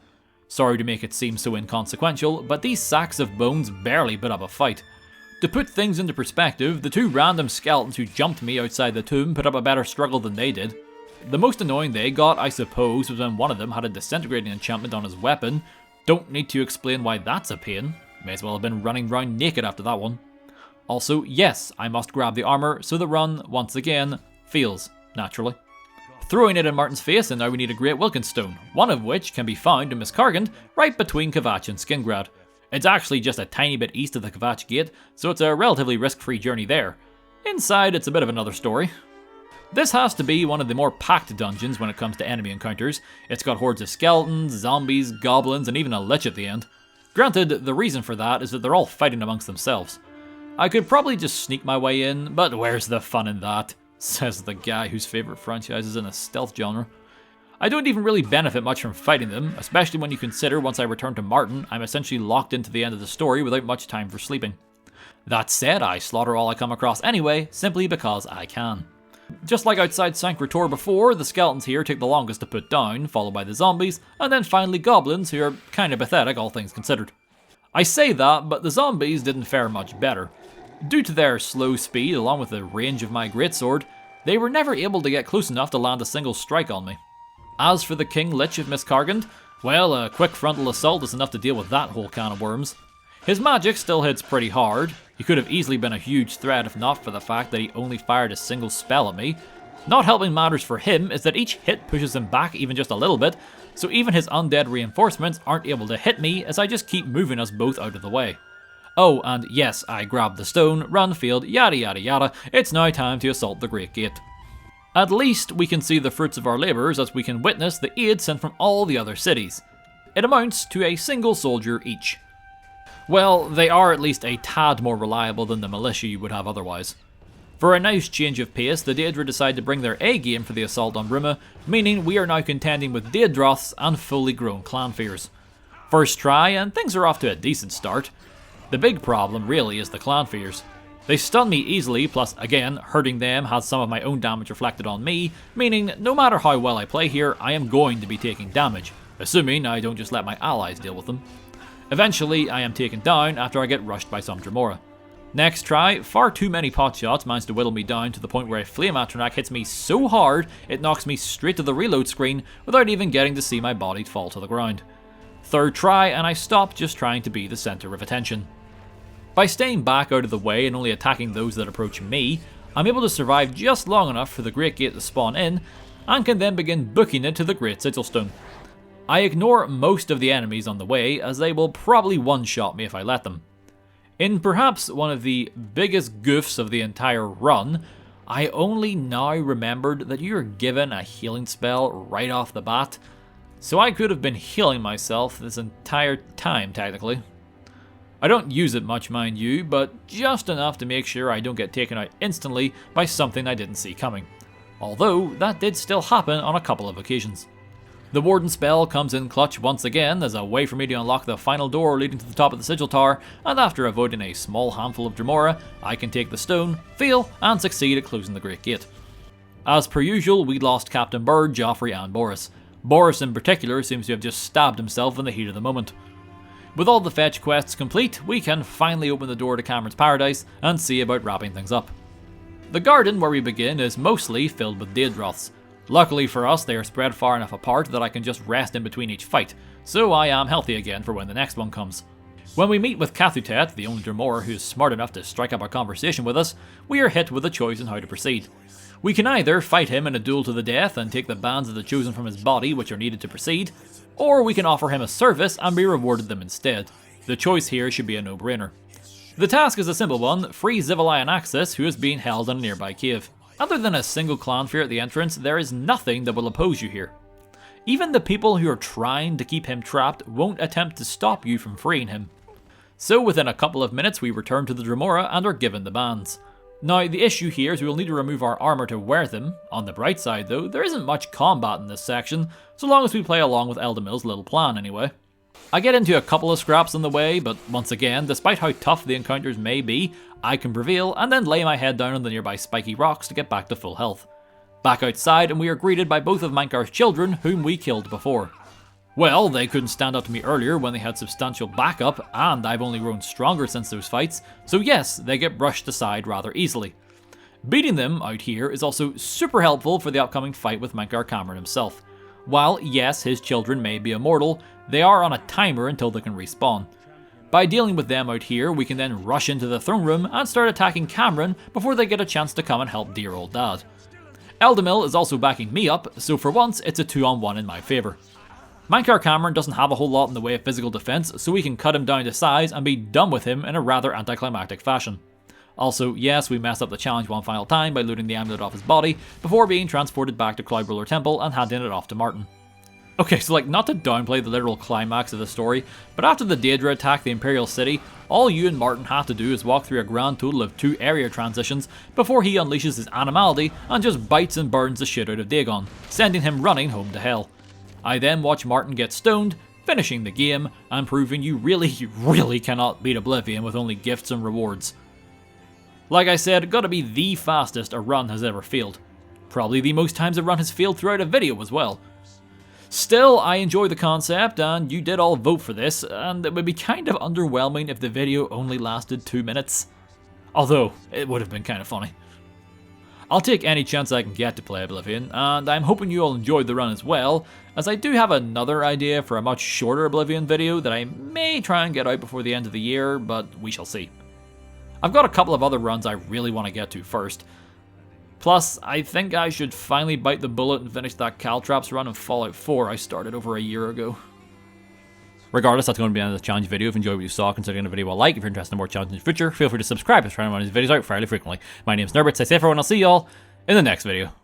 [SPEAKER 1] Sorry to make it seem so inconsequential, but these sacks of bones barely put up a fight. To put things into perspective, the 2 random skeletons who jumped me outside the tomb put up a better struggle than they did. The most annoying they got, I suppose, was when one of them had a disintegrating enchantment on his weapon. Don't need to explain why that's a pain. May as well have been running around naked after that one. Also, yes, I must grab the armour, so the run, once again, feels naturally. Throwing it in Martin's face, and now we need a Great Wilkenstone, one of which can be found in Miscargand, right between Kvatch and Skingrad. It's actually just a tiny bit east of the Kvatch gate, so it's a relatively risk-free journey there. Inside, it's a bit of another story. This has to be one of the more packed dungeons when it comes to enemy encounters. It's got hordes of skeletons, zombies, goblins, and even a lich at the end. Granted, the reason for that is that they're all fighting amongst themselves. I could probably just sneak my way in, but where's the fun in that? Says the guy whose favourite franchise is in a stealth genre. I don't even really benefit much from fighting them, especially when you consider once I return to Martin, I'm essentially locked into the end of the story without much time for sleeping. That said, I slaughter all I come across anyway, simply because I can. Just like outside Sanctuary before, the skeletons here take the longest to put down, followed by the zombies, and then finally goblins, who are kinda pathetic all things considered. I say that, but the zombies didn't fare much better. Due to their slow speed along with the range of my greatsword, they were never able to get close enough to land a single strike on me. As for the King Lich of Miscargand, well, a quick frontal assault is enough to deal with that whole can of worms. His magic still hits pretty hard. He could have easily been a huge threat if not for the fact that he only fired a single spell at me. Not helping matters for him is that each hit pushes him back even just a little bit, so even his undead reinforcements aren't able to hit me as I just keep moving us both out of the way. Oh, and yes, I grabbed the stone, ran the field, yada yada yada, it's now time to assault the Great Gate. At least we can see the fruits of our labours as we can witness the aid sent from all the other cities. It amounts to a single soldier each. Well, they are at least a tad more reliable than the militia you would have otherwise. For a nice change of pace, the Daedra decide to bring their A-game for the assault on Bruma, meaning we are now contending with Daedroths and fully grown Clanfears. First try, and things are off to a decent start. The big problem really is the Clanfears. They stun me easily, plus again, hurting them has some of my own damage reflected on me, meaning no matter how well I play here, I am going to be taking damage, assuming I don't just let my allies deal with them. Eventually, I am taken down after I get rushed by some Dremora. Next try, far too many potshots managed to whittle me down to the point where a Flame Atronach hits me so hard it knocks me straight to the reload screen without even getting to see my body fall to the ground. Third try, and I stop just trying to be the centre of attention. By staying back out of the way and only attacking those that approach me, I'm able to survive just long enough for the Great Gate to spawn in, and can then begin booking it to the Great Sigilstone. I ignore most of the enemies on the way, as they will probably one-shot me if I let them. In perhaps one of the biggest goofs of the entire run, I only now remembered that you are given a healing spell right off the bat, so I could have been healing myself this entire time technically. I don't use it much, mind you, but just enough to make sure I don't get taken out instantly by something I didn't see coming. Although, that did still happen on a couple of occasions. The Warden spell comes in clutch once again as a way for me to unlock the final door leading to the top of the Sigil Tower, and after avoiding a small handful of Dremora, I can take the stone, fail, and succeed at closing the Great Gate. As per usual, we lost Captain Bird, Joffrey, and Boris. Boris in particular seems to have just stabbed himself in the heat of the moment. With all the fetch quests complete, we can finally open the door to Cameron's Paradise and see about wrapping things up. The garden where we begin is mostly filled with Daedroths. Luckily for us, they are spread far enough apart that I can just rest in between each fight, so I am healthy again for when the next one comes. When we meet with Cathutet, the only Dremora who is smart enough to strike up a conversation with us, we are hit with a choice on how to proceed. We can either fight him in a duel to the death and take the bands of the Chosen from his body which are needed to proceed, or we can offer him a service and be rewarded them instead. The choice here should be a no-brainer. The task is a simple one: free Zivalion Axis, who is being held in a nearby cave. Other than a single Clanfear at the entrance, there is nothing that will oppose you here. Even the people who are trying to keep him trapped won't attempt to stop you from freeing him. So within a couple of minutes we return to the Dremora and are given the bands. Now the issue here is we will need to remove our armour to wear them. On the bright side though, there isn't much combat in this section, so long as we play along with Eldamil's little plan anyway. I get into a couple of scraps on the way, but once again, despite how tough the encounters may be, I can prevail and then lay my head down on the nearby spiky rocks to get back to full health. Back outside and we are greeted by both of Mankar's children whom we killed before. Well, they couldn't stand up to me earlier when they had substantial backup, and I've only grown stronger since those fights, so yes, they get brushed aside rather easily. Beating them out here is also super helpful for the upcoming fight with Mankar Cameron himself. While yes, his children may be immortal, they are on a timer until they can respawn. By dealing with them out here, we can then rush into the throne room and start attacking Cameron before they get a chance to come and help dear old dad. Eldamil is also backing me up, so for once it's a 2-on-1 in my favour. Mankar Cameron doesn't have a whole lot in the way of physical defense, so we can cut him down to size and be done with him in a rather anticlimactic fashion. Also, yes, we messed up the challenge one final time by looting the amulet off his body before being transported back to Cloudruler Temple and handing it off to Martin. Okay, so like, not to downplay the literal climax of the story, but after the Daedra attack the Imperial City, all you and Martin have to do is walk through a grand total of 2 area transitions before he unleashes his animality and just bites and burns the shit out of Dagon, sending him running home to hell. I then watch Martin get stoned, finishing the game, and proving you really cannot beat Oblivion with only gifts and rewards. Like I said, gotta be the fastest a run has ever failed. Probably the most times a run has failed throughout a video as well. Still, I enjoy the concept, and you did all vote for this, and it would be kind of underwhelming if the video only lasted 2 minutes. Although, it would have been kind of funny. I'll take any chance I can get to play Oblivion, and I'm hoping you all enjoyed the run as well, as I do have another idea for a much shorter Oblivion video that I may try and get out before the end of the year, but we shall see. I've got a couple of other runs I really want to get to first. Plus, I think I should finally bite the bullet and finish that Caltrops run in Fallout 4 I started over a year ago. Regardless, that's going to be the end of the challenge video. If you enjoyed what you saw, consider giving the video a like. If you're interested in more challenges in the future, feel free to subscribe. I'm trying to run these videos out fairly frequently. My name's Nerbit. Stay safe everyone, I'll see y'all in the next video.